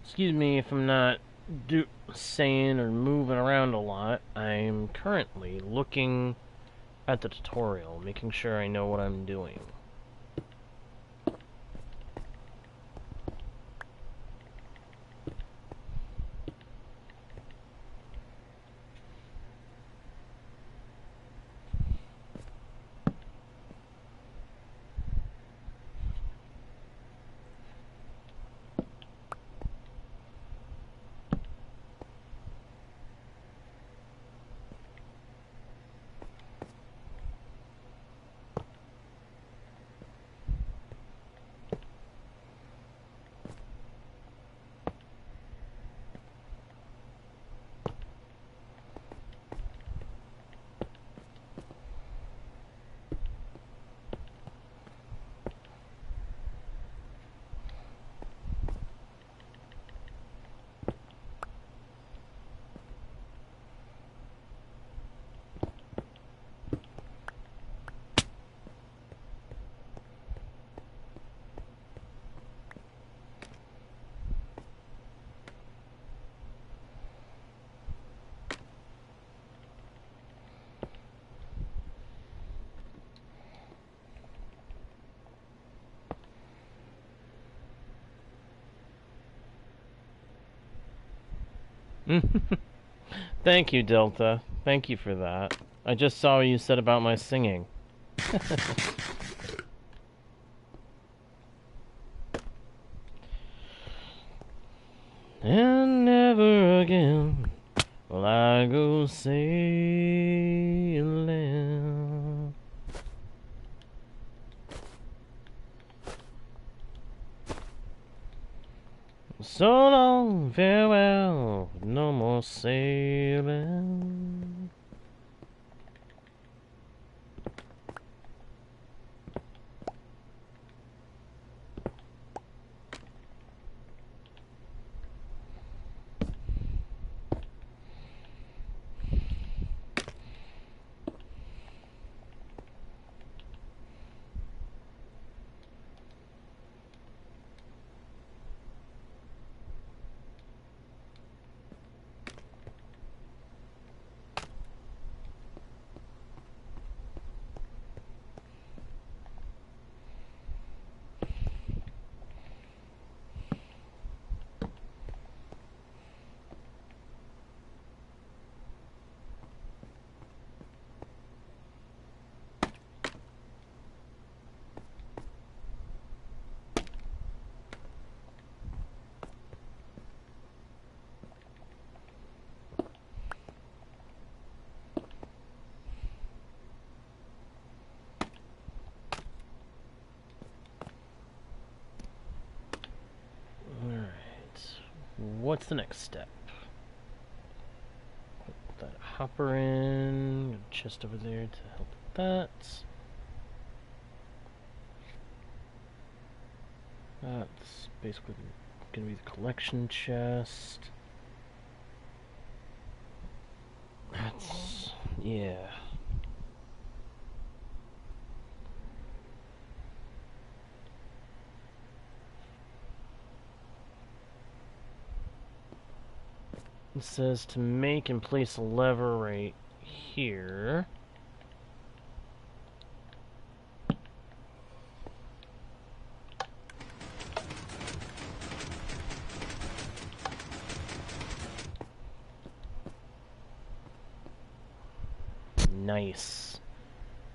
Excuse me if I'm not saying or moving around a lot. I'm currently looking at the tutorial, making sure I know what I'm doing. Thank you, Delta. Thank you for that. I just saw what you said about my singing. And never again will I go sailing. So long, farewell, no more sailing. What's the next step? Put that hopper in, chest over there to help with that. That's basically going to be the collection chest. That's, yeah. It says to make and place a lever right here. Nice.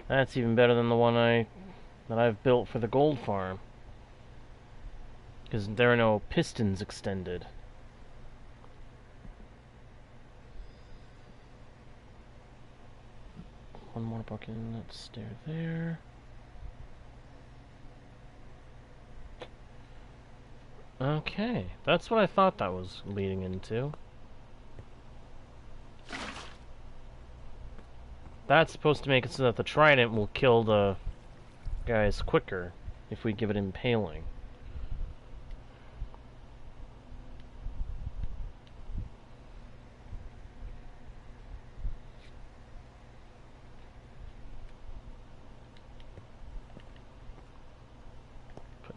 That's even better than the one that I've built for the gold farm. Because there are no pistons extended. One more bucket in that stair there. Okay, that's what I thought that was leading into. That's supposed to make it so that the trident will kill the guys quicker if we give it impaling.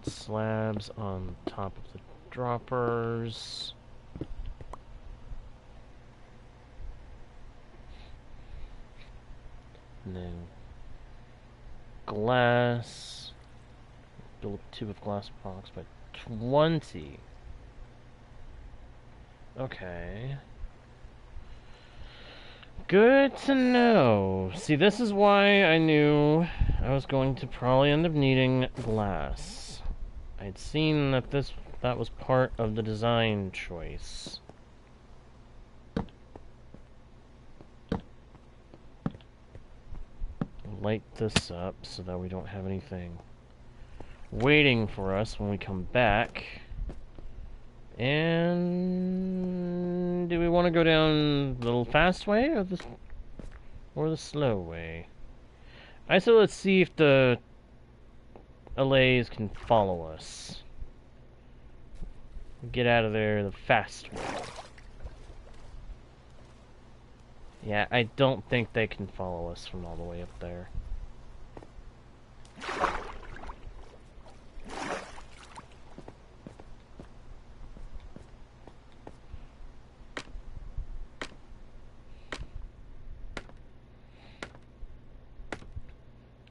slabs on top of the droppers. And then glass. Build a tube of glass box by 20. Okay. Good to know. See, this is why I knew I was going to probably end up needing glass. I'd seen that that was part of the design choice. Light this up so that we don't have anything waiting for us when we come back. And do we want to go down the fast way or the slow way? I say let's see if the allays can follow us. Get out of there the fast way. Yeah, I don't think they can follow us from all the way up there.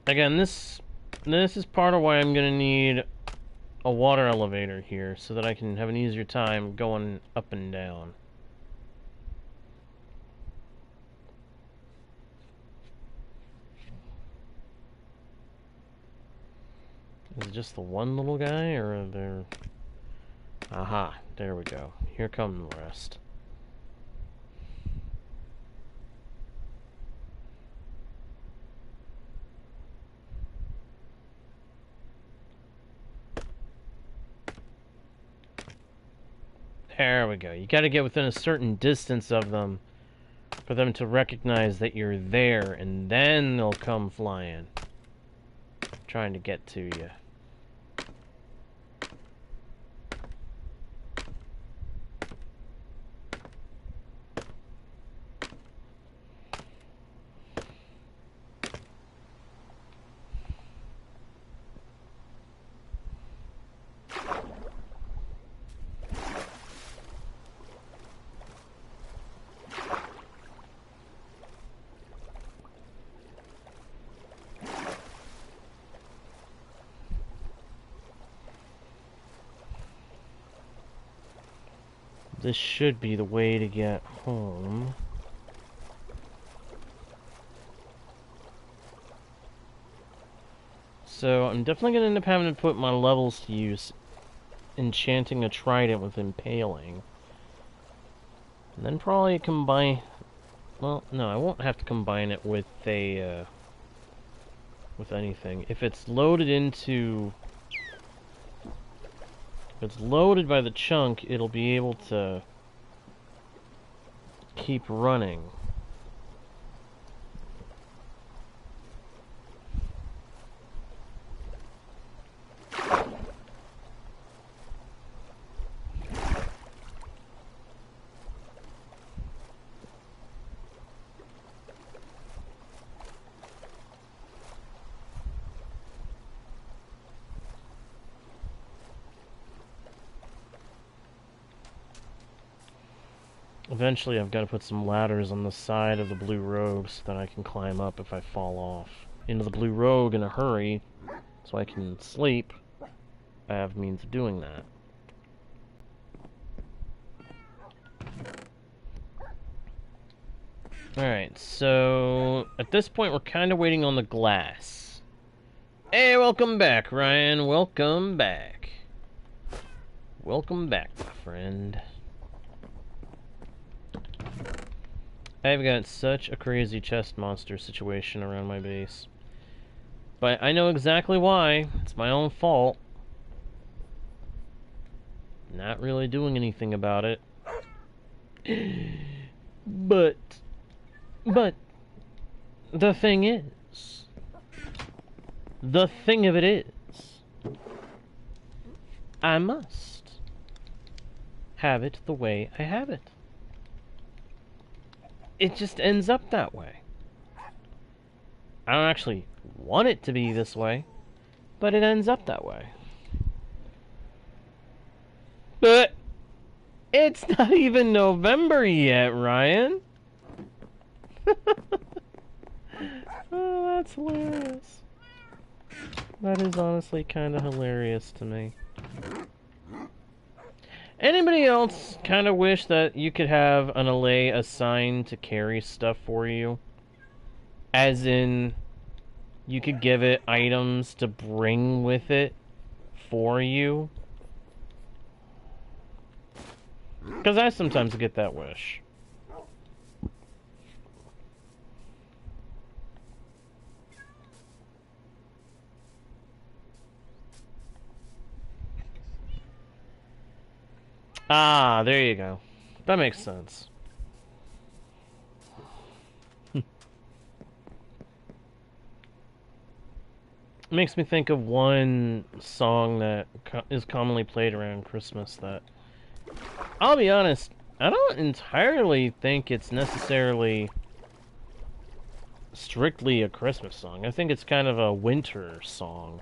Again, this is part of why I'm gonna need a water elevator here, so that I can have an easier time going up and down. Is it just the one little guy, or are there... Aha, there we go. Here come the rest. There we go. You gotta get within a certain distance of them for them to recognize that you're there, and then they'll come flying, trying to get to you. This should be the way to get home. So I'm definitely going to end up having to put my levels to use, enchanting a trident with impaling. And then probably combine... Well, no, I won't have to combine it with a... with anything. If it's loaded into... If it's loaded by the chunk, it'll be able to keep running. Eventually I've got to put some ladders on the side of the blue rogue so that I can climb up if I fall off into the blue rogue in a hurry so I can sleep. I have means of doing that. Alright, so at this point we're kind of waiting on the glass. Hey, welcome back, Ryan. Welcome back. Welcome back, my friend. I've got such a crazy chest monster situation around my base. But I know exactly why. It's my own fault. Not really doing anything about it. But the thing of it is, I must have it the way I have it. It just ends up that way. I don't actually want it to be this way, but it ends up that way. But it's not even November yet, Ryan. Oh, that's hilarious. That is honestly kind of hilarious to me. Anybody else kind of wish that you could have an allay assigned to carry stuff for you? As in, you could give it items to bring with it for you? Because I sometimes get that wish. Ah, there you go. That makes sense. Makes me think of one song that is commonly played around Christmas that, I'll be honest, I don't entirely think it's necessarily strictly a Christmas song. I think it's kind of a winter song.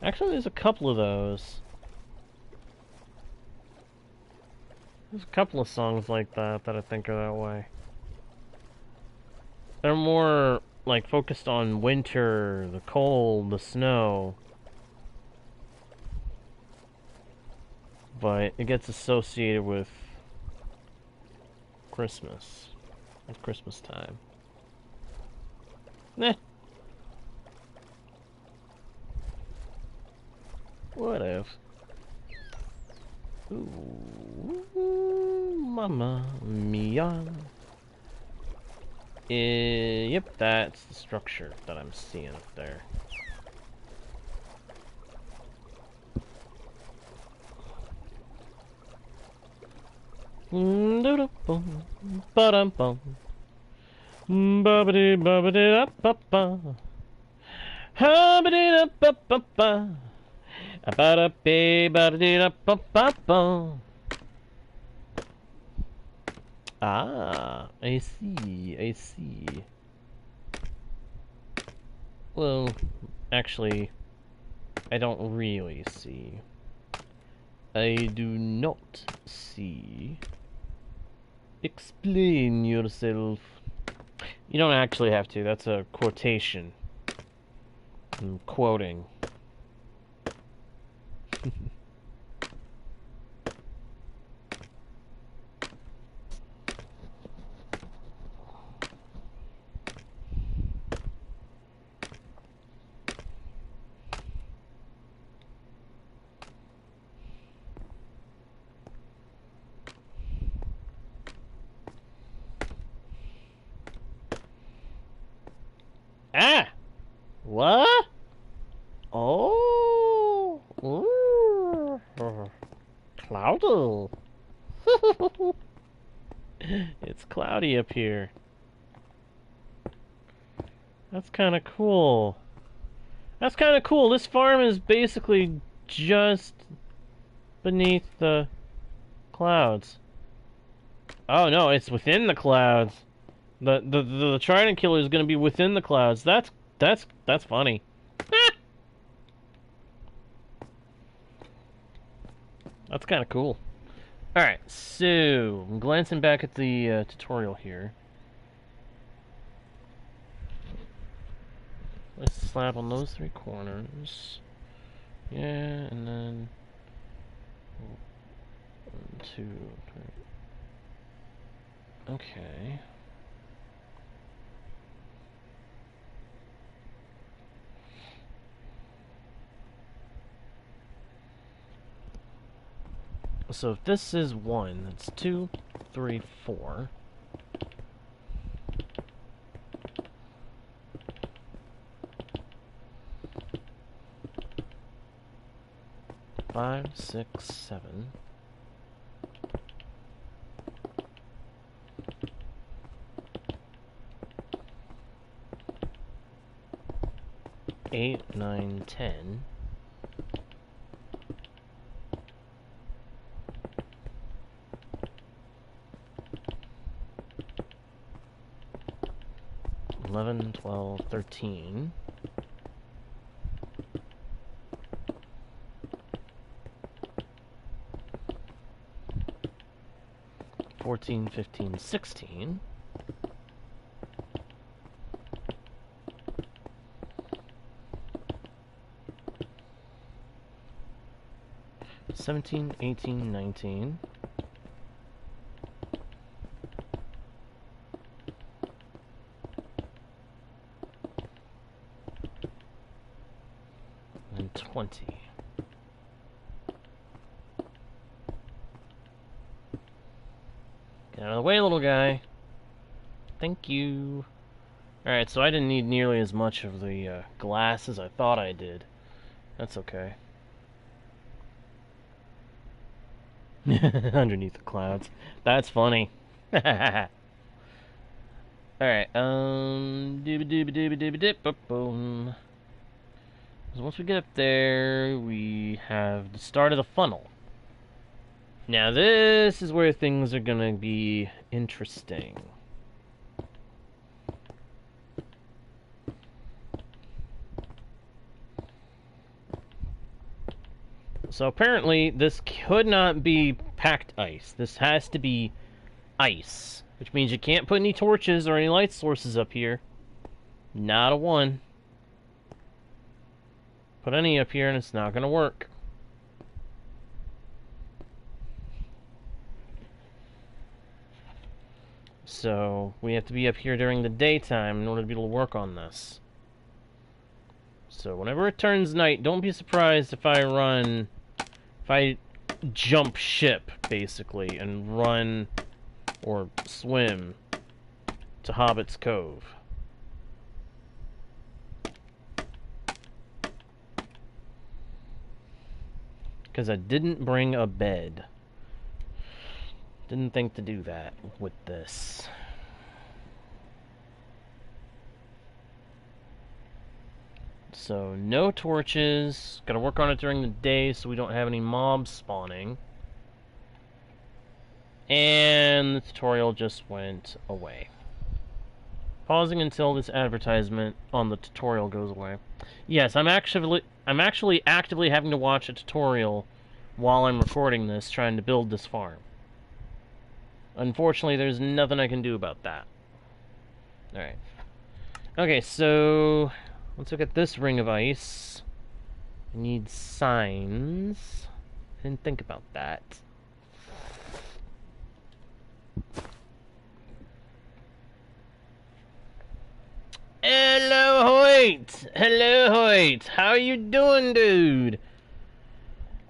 Actually, there's a couple of those. There's a couple of songs like that that I think are that way. They're more like focused on winter, the cold, the snow. But it gets associated with Christmas. At Christmas time. Nah. What if? Ooh, Mamma Mia. Yep, that's the structure that I'm seeing up there. Ba-dum-bum. Ba-ba-dee-ba-ba-dee-da-ba-ba. Ha-ba-dee-da-ba-ba-ba. Ba-da-bee-ba-da-dee-da-ba-ba-ba. Ah, I see, I see. Well, actually, I don't really see. I do not see. Explain yourself. You don't actually have to, that's a quotation. I'm quoting. Ah! What? Oh! Ooh. Cloudy. It's cloudy up here. That's kind of cool. That's kind of cool. This farm is basically just beneath the clouds. Oh no, it's within the clouds. The trident killer is going to be within the clouds. That's funny. That's kind of cool. All right, so I'm glancing back at the tutorial here. Let's slab on those three corners. Yeah, and then 1, 2, 3. Okay. So if this is 1, that's 2, 3, 4. Five, 6, 7. 8, 9, 10. 11, 12, 13. 14, 14, 15, 16. $17, 18, 19. And 20. Get out of the way, little guy. Thank you. Alright, so I didn't need nearly as much of the glass as I thought I did. That's okay. Underneath the clouds. That's funny. Alright, boom. So once we get up there, we have the start of the funnel. Now this is where things are gonna be interesting. So apparently this could not be packed ice. This has to be ice, which means you can't put any torches or any light sources up here. Not a one. Put any up here and it's not gonna work. So we have to be up here during the daytime in order to be able to work on this. So whenever it turns night, don't be surprised if I jump ship, basically, and run or swim to Hobbit's Cove. Because I didn't bring a bed. Didn't think to do that with this. So, no torches. Gotta work on it during the day so we don't have any mobs spawning. And the tutorial just went away. Pausing until this advertisement on the tutorial goes away. Yes, I'm actually actively having to watch a tutorial while I'm recording this, trying to build this farm. Unfortunately, there's nothing I can do about that. Alright. Okay, so let's look at this ring of ice. I need signs. I didn't think about that. Hello, Hoyt! Hello, Hoyt! How you doing, dude?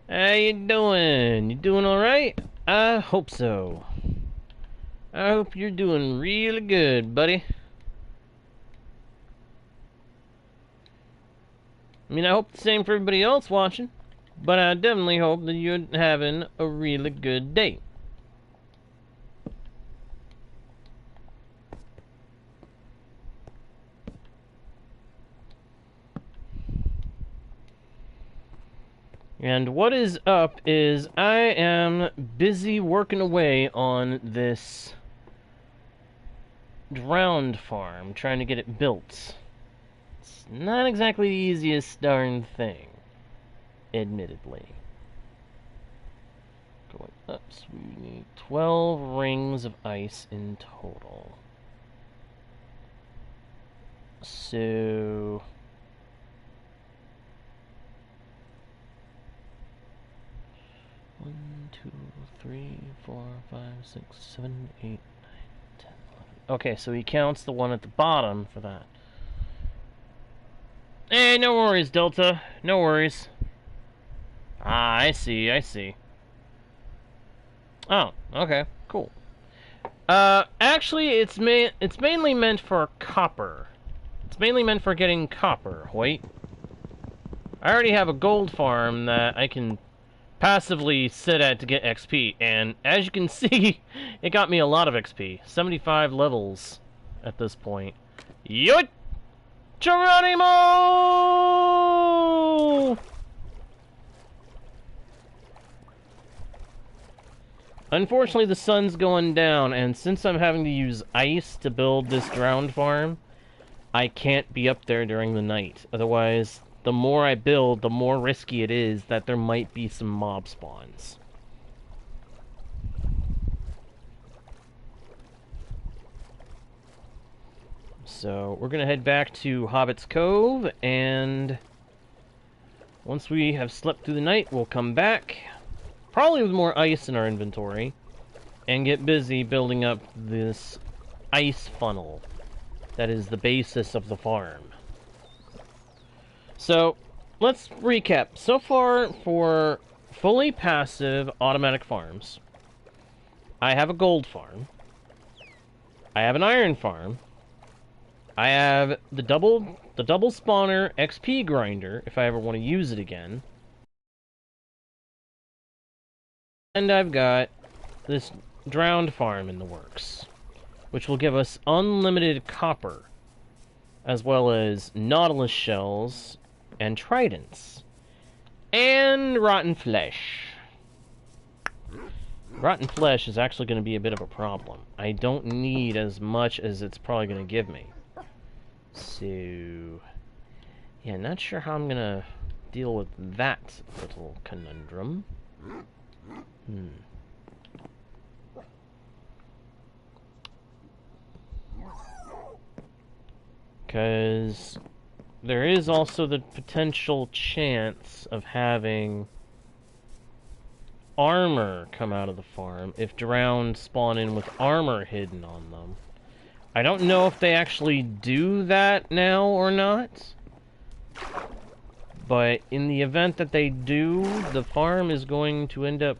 How you doing? You doing alright? I hope so. I hope you're doing really good, buddy. I mean, I hope the same for everybody else watching, but I definitely hope that you're having a really good day. And what is up is I am busy working away on this drowned farm, trying to get it built. It's not exactly the easiest darn thing, admittedly. Going up, so we need 12 rings of ice in total. So 1, 2, 3, 4, 5, 6, 7, 8, 9, 10, 11. Okay, so he counts the one at the bottom for that. Hey, no worries, Delta. No worries. Ah, I see, I see. Oh, okay, cool. Actually, it's mainly meant for copper. It's mainly meant for getting copper, Hoyt. I already have a gold farm that I can passively sit at to get XP, and as you can see, it got me a lot of XP. 75 levels at this point. Yoit! Geronimo! Unfortunately, the sun's going down, and since I'm having to use ice to build this drowned farm, I can't be up there during the night. Otherwise, the more I build, the more risky it is that there might be some mob spawns. So we're gonna head back to Hobbit's Cove, and once we have slept through the night, we'll come back, probably with more ice in our inventory, and get busy building up this ice funnel that is the basis of the farm. So, let's recap. So far, for fully passive automatic farms, I have a gold farm, I have an iron farm, I have the double spawner XP grinder, if I ever want to use it again, and I've got this drowned farm in the works, which will give us unlimited copper, as well as nautilus shells and tridents, and rotten flesh. Rotten flesh is actually going to be a bit of a problem. I don't need as much as it's probably going to give me. So, yeah, not sure how I'm going to deal with that little conundrum. Because there is also the potential chance of having armor come out of the farm if drowned spawn in with armor hidden on them. I don't know if they actually do that now or not, but in the event that they do, the farm is going to end up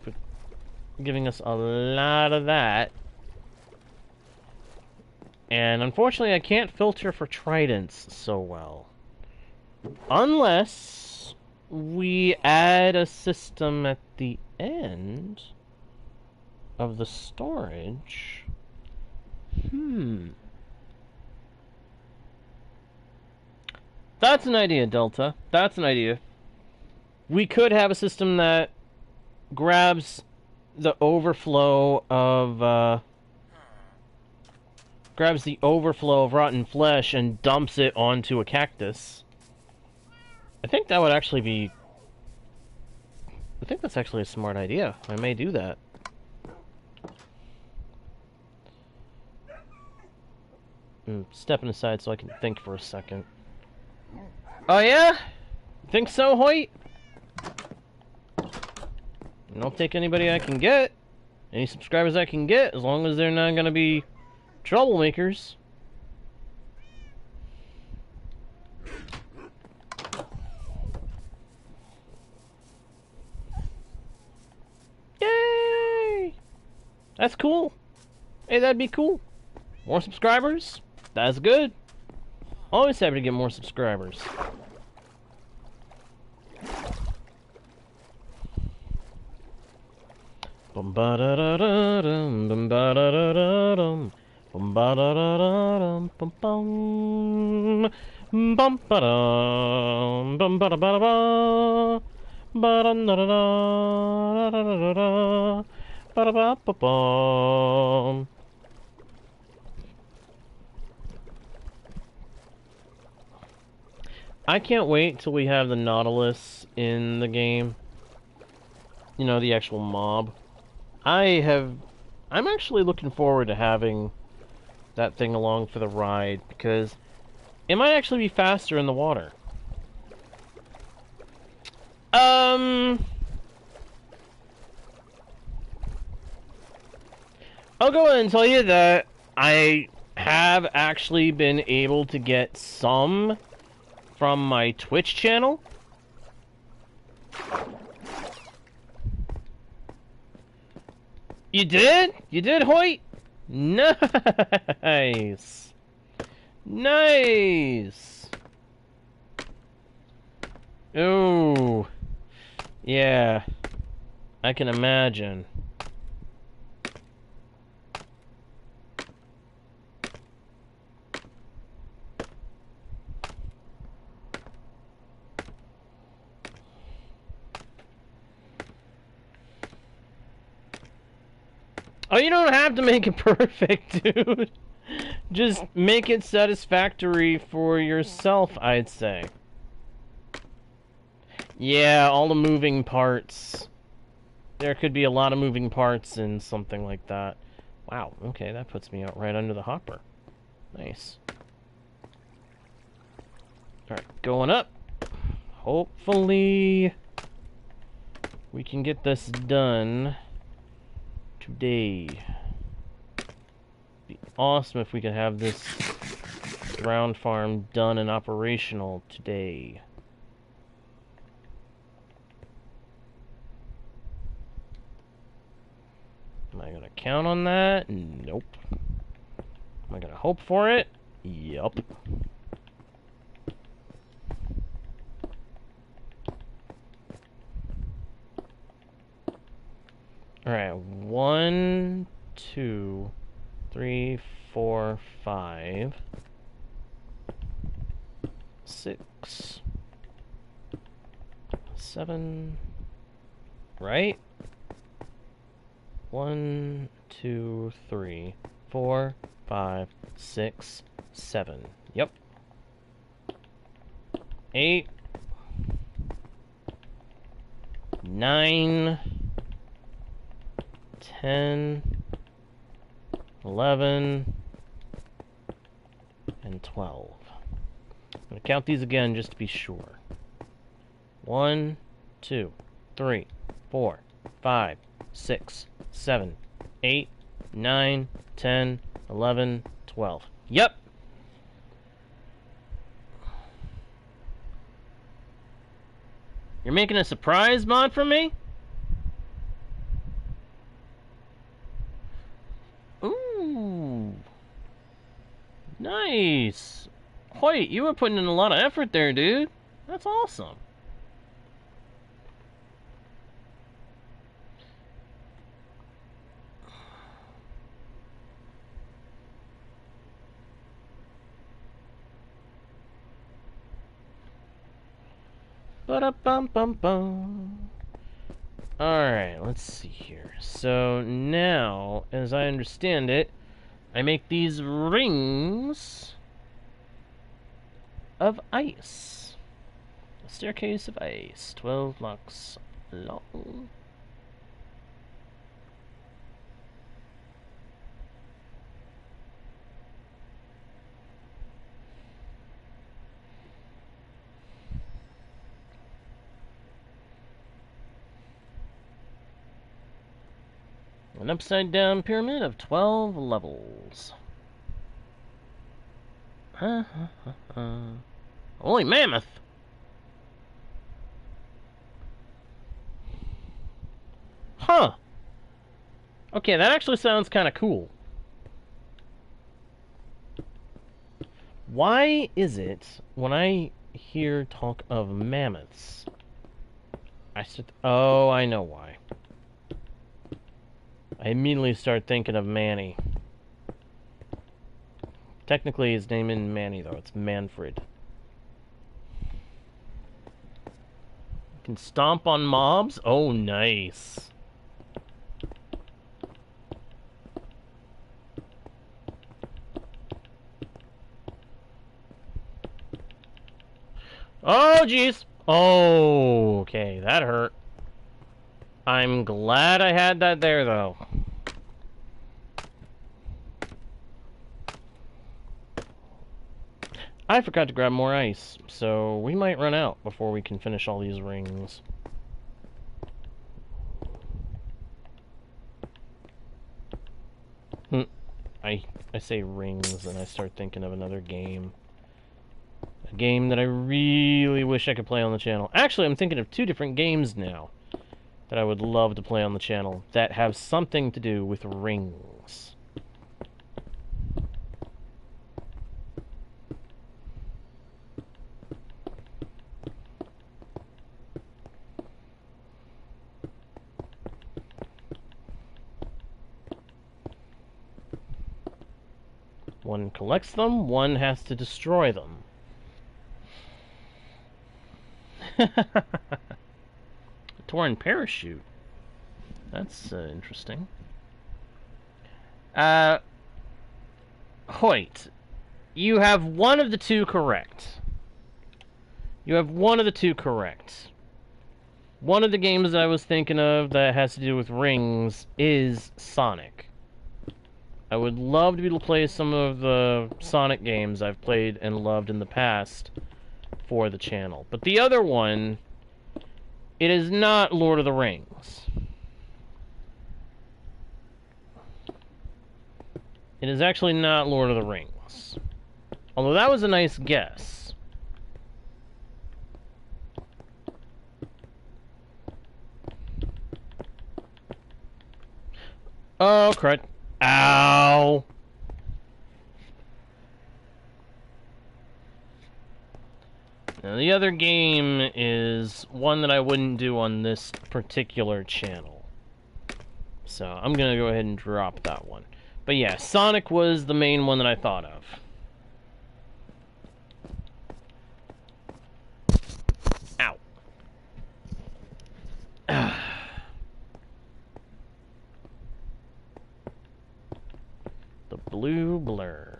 giving us a lot of that. And unfortunately, I can't filter for tridents so well. Unless we add a system at the end of the storage. That's an idea, Delta. That's an idea. We could have a system that grabs the overflow of, rotten flesh and dumps it onto a cactus. I think that would actually be... I think that's actually a smart idea. I may do that. Stepping aside so I can think for a second. Oh yeah? Think so, Hoyt? And I'll take anybody I can get. Any subscribers I can get, as long as they're not gonna be troublemakers. Yay! That's cool. Hey, that'd be cool. More subscribers? That's good. Always happy to get more subscribers. Bum ba da da da dum, bum ba da da da dum, bum ba da da da dum, bum bum, bum ba dum, bum ba da ba da ba, ba da da da da da da da, ba da ba ba bum. I can't wait till we have the Nautilus in the game. You know, the actual mob. I'm actually looking forward to having that thing along for the ride, because it might actually be faster in the water. I'll go ahead and tell you that I have actually been able to get some from my Twitch channel. You did? You did, Hoyt? Nice. Nice. Ooh. Yeah. I can imagine. Oh, you don't have to make it perfect, dude. Just make it satisfactory for yourself, I'd say. Yeah, all the moving parts. There could be a lot of moving parts in something like that. Wow, okay, that puts me out right under the hopper. Nice. Alright, going up. Hopefully we can get this done today. Be awesome if we could have this ground farm done and operational today. Am I gonna count on that? Nope. Am I gonna hope for it? Yup. Alright, 1, 2, 3, 4, 5, 6, 7, right? 1, 2, 3, 4, 5, 6, 7. Yep. 8, 9, 10, 11, and 12. I'm going to count these again just to be sure. 1, 2, 3, 4, 5, 6, 7, 8, 9, 10, 11, 12. Yep! You're making a surprise mod for me? Ooh. Nice. Hoyt, you were putting in a lot of effort there, dude. That's awesome. Ba-da-bum-bum-bum. Alright, let's see here. So now, as I understand it, I make these rings of ice. A staircase of ice, 12 blocks long. An upside-down pyramid of 12 levels. Holy mammoth! Huh. Okay, that actually sounds kind of cool. Why is it when I hear talk of mammoths, oh, I know why. I immediately start thinking of Manny. Technically, his name isn't Manny, though. It's Manfred. Can stomp on mobs? Oh, nice. Oh, jeez. Oh, okay. That hurt. I'm glad I had that there, though. I forgot to grab more ice, so we might run out before we can finish all these rings. I say rings, and I start thinking of another game. A game that I really wish I could play on the channel. Actually, I'm thinking of two different games now that I would love to play on the channel that have something to do with rings. One collects them, one has to destroy them. Torn parachute. That's interesting. Hoyt, you have one of the two correct. You have one of the two correct. One of the games I was thinking of that has to do with rings is Sonic. I would love to be able to play some of the Sonic games I've played and loved in the past for the channel. But the other one, it is not Lord of the Rings. It is actually not Lord of the Rings. Although that was a nice guess. Oh, crud. Ow! Now, the other game is one that I wouldn't do on this particular channel. So, I'm gonna go ahead and drop that one. But yeah, Sonic was the main one that I thought of. Ow. The blue blur.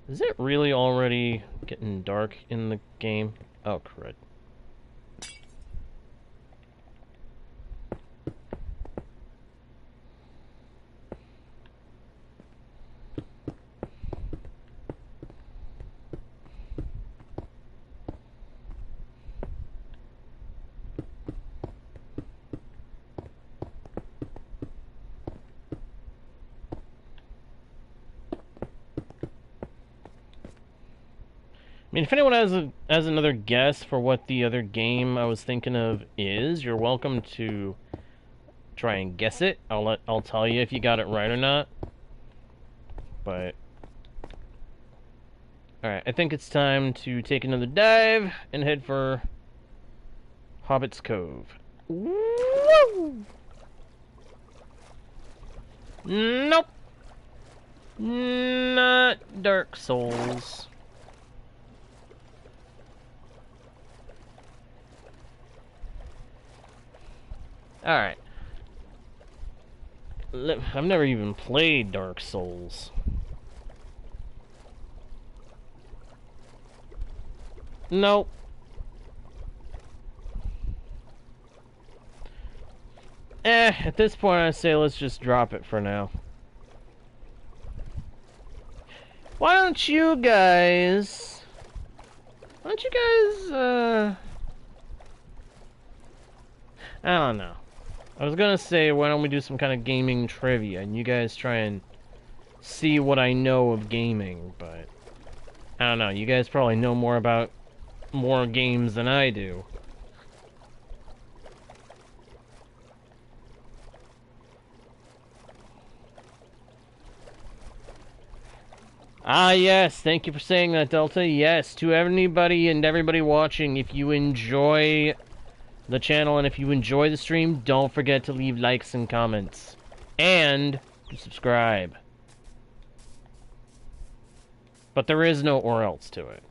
Is it really already getting dark in the game? Oh, crud. I mean, if anyone has another guess for what the other game I was thinking of is, you're welcome to try and guess it. I'll tell you if you got it right or not. But alright, I think it's time to take another dive and head for Hobbit's Cove. Woo! Nope. Not Dark Souls. Alright. I've never even played Dark Souls. Nope. At this point I say let's just drop it for now. Why don't you guys... I don't know. I was gonna say, why don't we do some kind of gaming trivia, and you guys try and see what I know of gaming, but... I don't know, you guys probably know more about more games than I do. Ah, yes, thank you for saying that, Delta. Yes, to anybody and everybody watching, if you enjoy the channel and if you enjoy the stream, don't forget to leave likes and comments. And to subscribe. But there is no or else to it.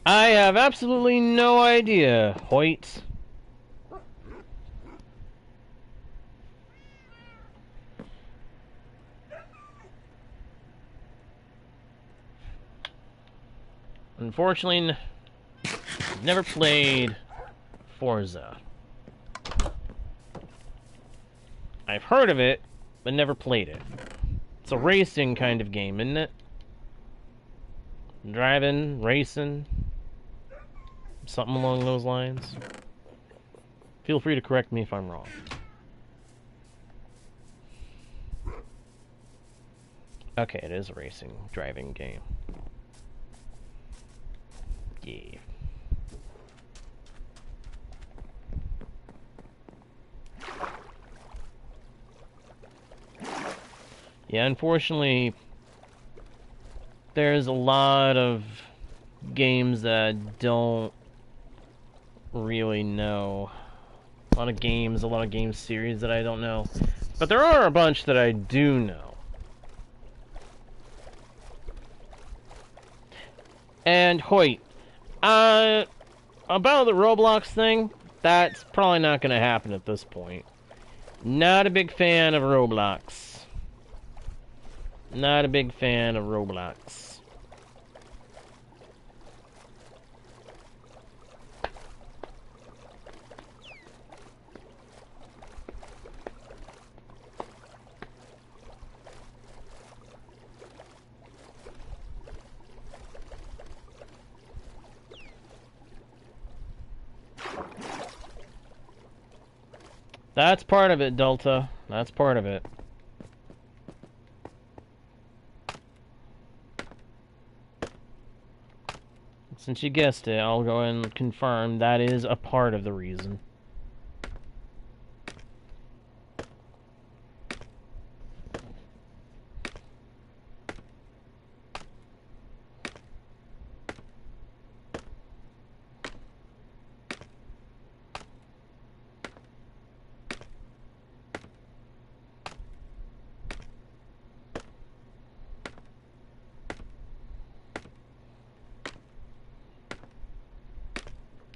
I have absolutely no idea, Hoyt. Unfortunately, I've never played Forza. I've heard of it, but never played it. It's a racing kind of game, isn't it? Driving, racing, something along those lines. Feel free to correct me if I'm wrong. Okay, it is a racing, driving game. Yeah. Yeah, unfortunately, there's a lot of games that I don't really know. A lot of game series that I don't know. But there are a bunch that I do know. And Hoyt, about the Roblox thing, that's probably not going to happen at this point. Not a big fan of Roblox. Not a big fan of Roblox. That's part of it, Delta. That's part of it. Since you guessed it, I'll go and confirm that is a part of the reason.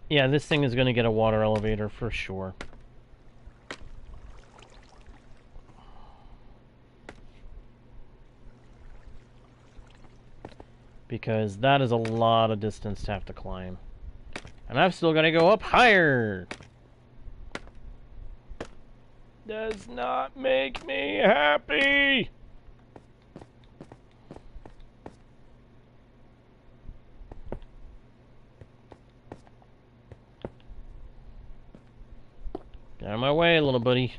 Yeah, this thing is going to get a water elevator for sure. Because that is a lot of distance to have to climb. And I've still got to go up higher. Does not make me happy. Get out of my way, little buddy.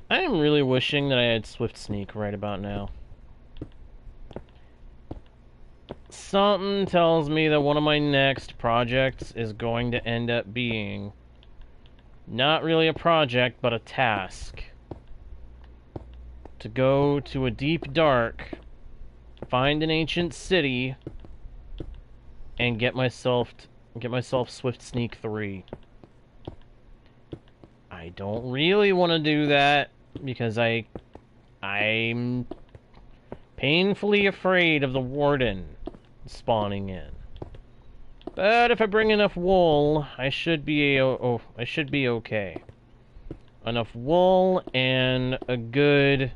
I am really wishing that I had Swift Sneak right about now. Something tells me that one of my next projects is going to end up being not really a project, but a task. To go to a deep dark, find an ancient city, and get myself Swift Sneak 3. I don't really want to do that because I'm painfully afraid of the warden spawning in. But if I bring enough wool, I should be okay. Enough wool and a good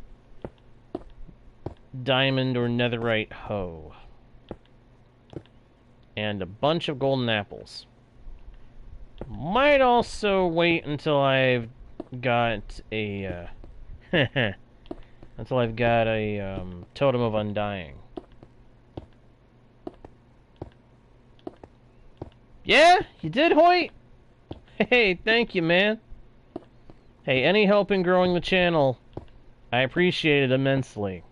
diamond or netherite hoe. And a bunch of golden apples. Might also wait until I've got a until I've got a totem of undying. Yeah, you did, Hoyt? Hey, thank you, man. Hey, any help in growing the channel, I appreciate it immensely.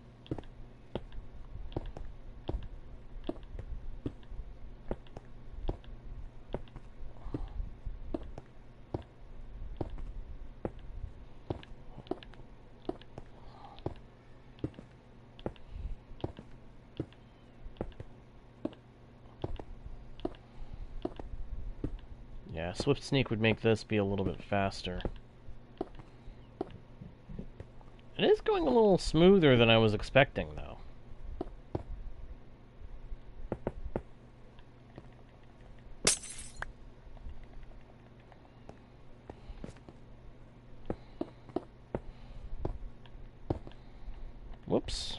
Yeah, Swift Sneak would make this be a little bit faster. It is going a little smoother than I was expecting, though. Whoops.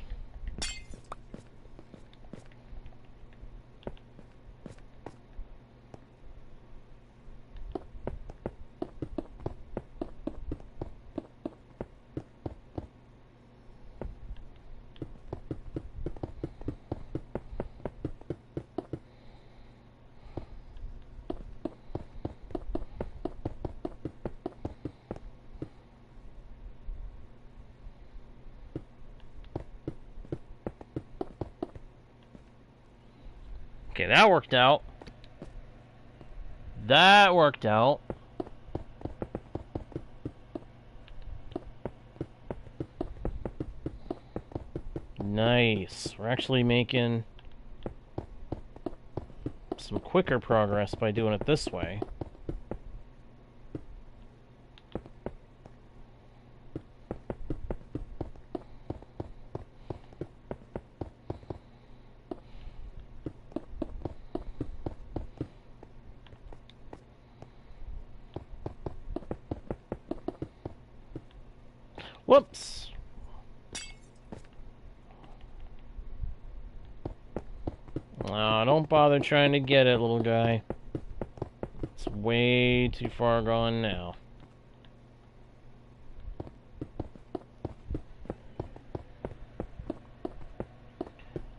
Okay, that worked out. That worked out. Nice. We're actually making some quicker progress by doing it this way. Whoops. Oh, don't bother trying to get it, little guy. It's way too far gone now.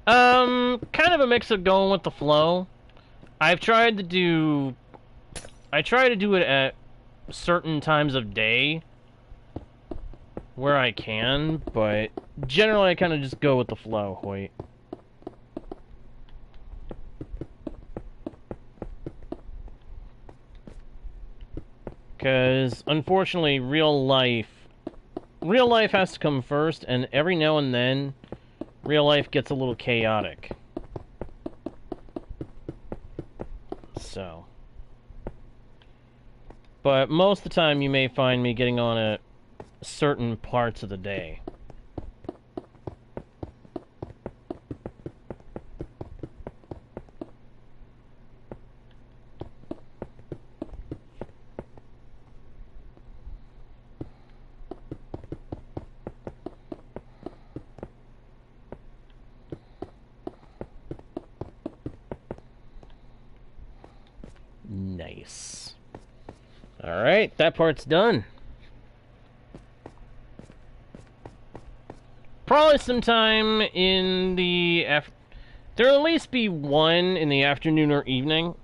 Kind of a mix of going with the flow. I try to do it at certain times of day where I can, but generally I kind of just go with the flow, Hoyt. Because, unfortunately, real life has to come first, and every now and then, real life gets a little chaotic. So. But most of the time, you may find me getting on at certain parts of the day. Nice. Alright, that part's done. Probably sometime in the there'll at least be one in the afternoon or evening,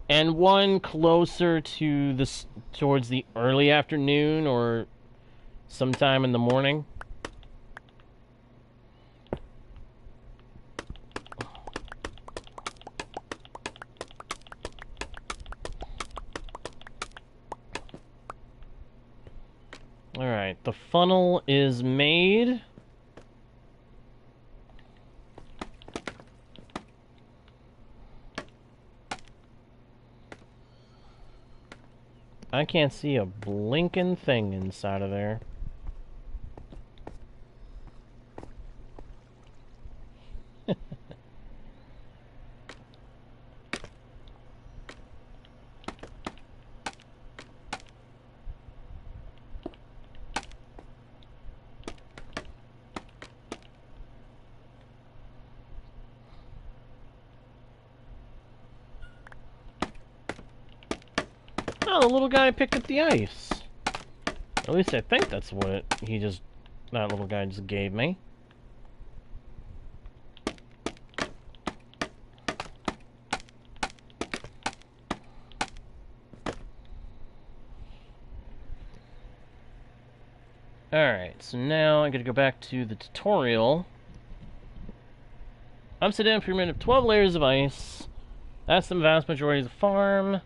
and one closer to towards the early afternoon or sometime in the morning. Alright, the funnel is made. I can't see a blinking thing inside of there. Oh, the little guy picked up the ice. At least I think that's what that little guy just gave me. Alright, so now I gotta go back to the tutorial. Upside-down pyramid of 12 layers of ice. That's the vast majority of the farm.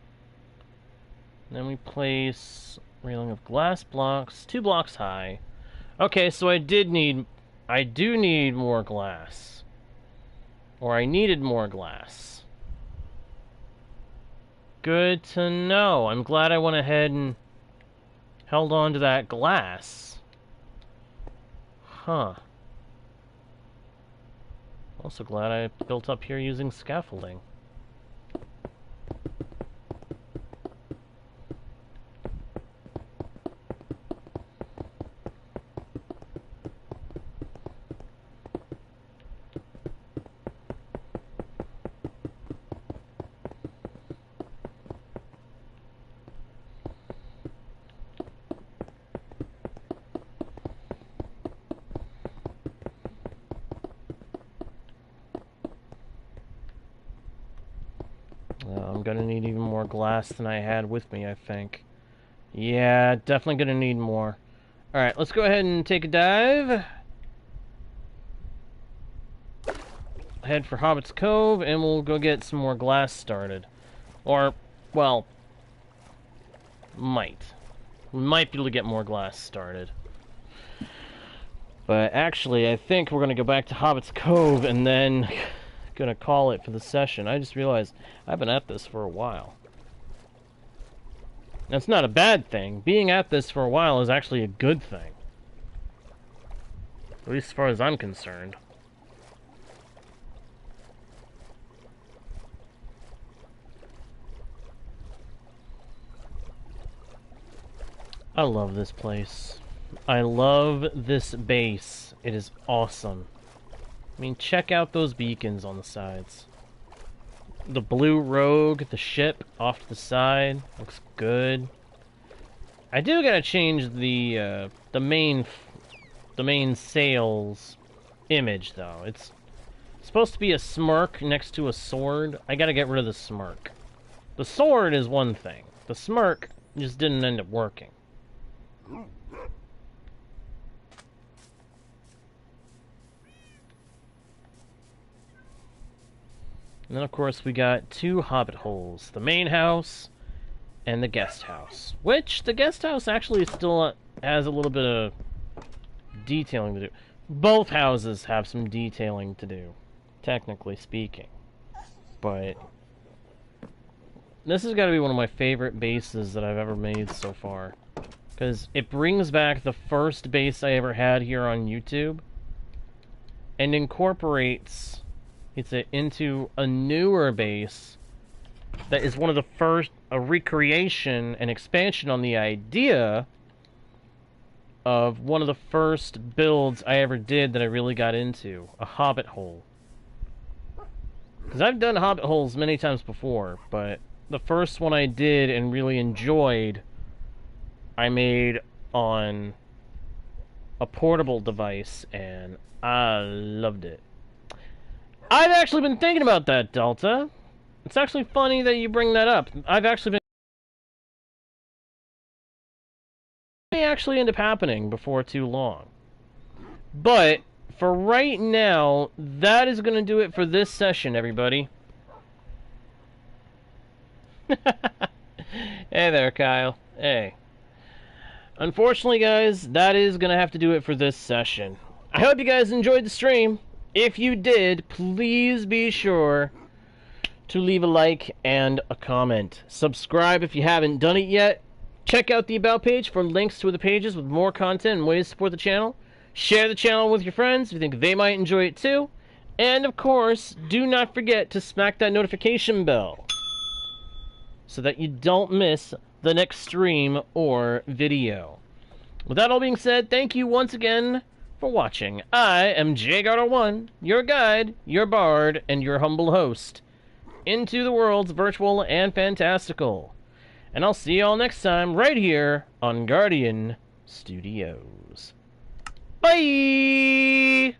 Then we place railing of glass blocks, 2 blocks high. Okay, so I do need more glass. Or I needed more glass. Good to know. I'm glad I went ahead and held on to that glass. Huh. Also glad I built up here using scaffolding. I'm gonna need even more glass than I had with me, I think. Yeah, definitely gonna need more. Alright, let's go ahead and take a dive. Head for Hobbit's Cove, and we'll go get some more glass started. Or, well, we might be able to get more glass started. But actually, I think we're gonna go back to Hobbit's Cove, and then gonna call it for the session. I just realized I've been at this for a while. That's not a bad thing. Being at this for a while is actually a good thing. At least as far as I'm concerned. I love this place. I love this base. It is awesome. I mean, check out those beacons on the sides. The blue rogue, the ship off to the side, looks good. I do gotta change the main sails image though. It's supposed to be a smirk next to a sword. I gotta get rid of the smirk. The sword is one thing. The smirk, It just didn't end up working. And then, of course, we got 2 hobbit holes. The main house and the guest house. Which, the guest house actually still has a little bit of detailing to do. Both houses have some detailing to do, technically speaking. But this has got to be one of my favorite bases that I've ever made so far. Because it brings back the first base I ever had here on YouTube. And incorporates it into a newer base that is one of the first, a recreation and expansion on the idea of one of the first builds I ever did that I really got into, a hobbit hole. Because I've done hobbit holes many times before, but the first one I did and really enjoyed, I made on a portable device, and I loved it. I've actually been thinking about that, Delta. It's actually funny that you bring that up. I've actually been... It may actually end up happening before too long. But, for right now, that is going to do it for this session, everybody. Hey there, Kyle. Hey. Unfortunately, guys, that is going to have to do it for this session. I hope you guys enjoyed the stream. If you did, please be sure to leave a like and a comment. Subscribe if you haven't done it yet. Check out the About page for links to the pages with more content and ways to support the channel. Share the channel with your friends if you think they might enjoy it too. And, of course, do not forget to smack that notification bell so that you don't miss the next stream or video. With that all being said, thank you once again for watching. I am JGardo1, your guide, your bard, and your humble host into the worlds virtual and fantastical. And I'll see you all next time right here on Guardian Studios. Bye!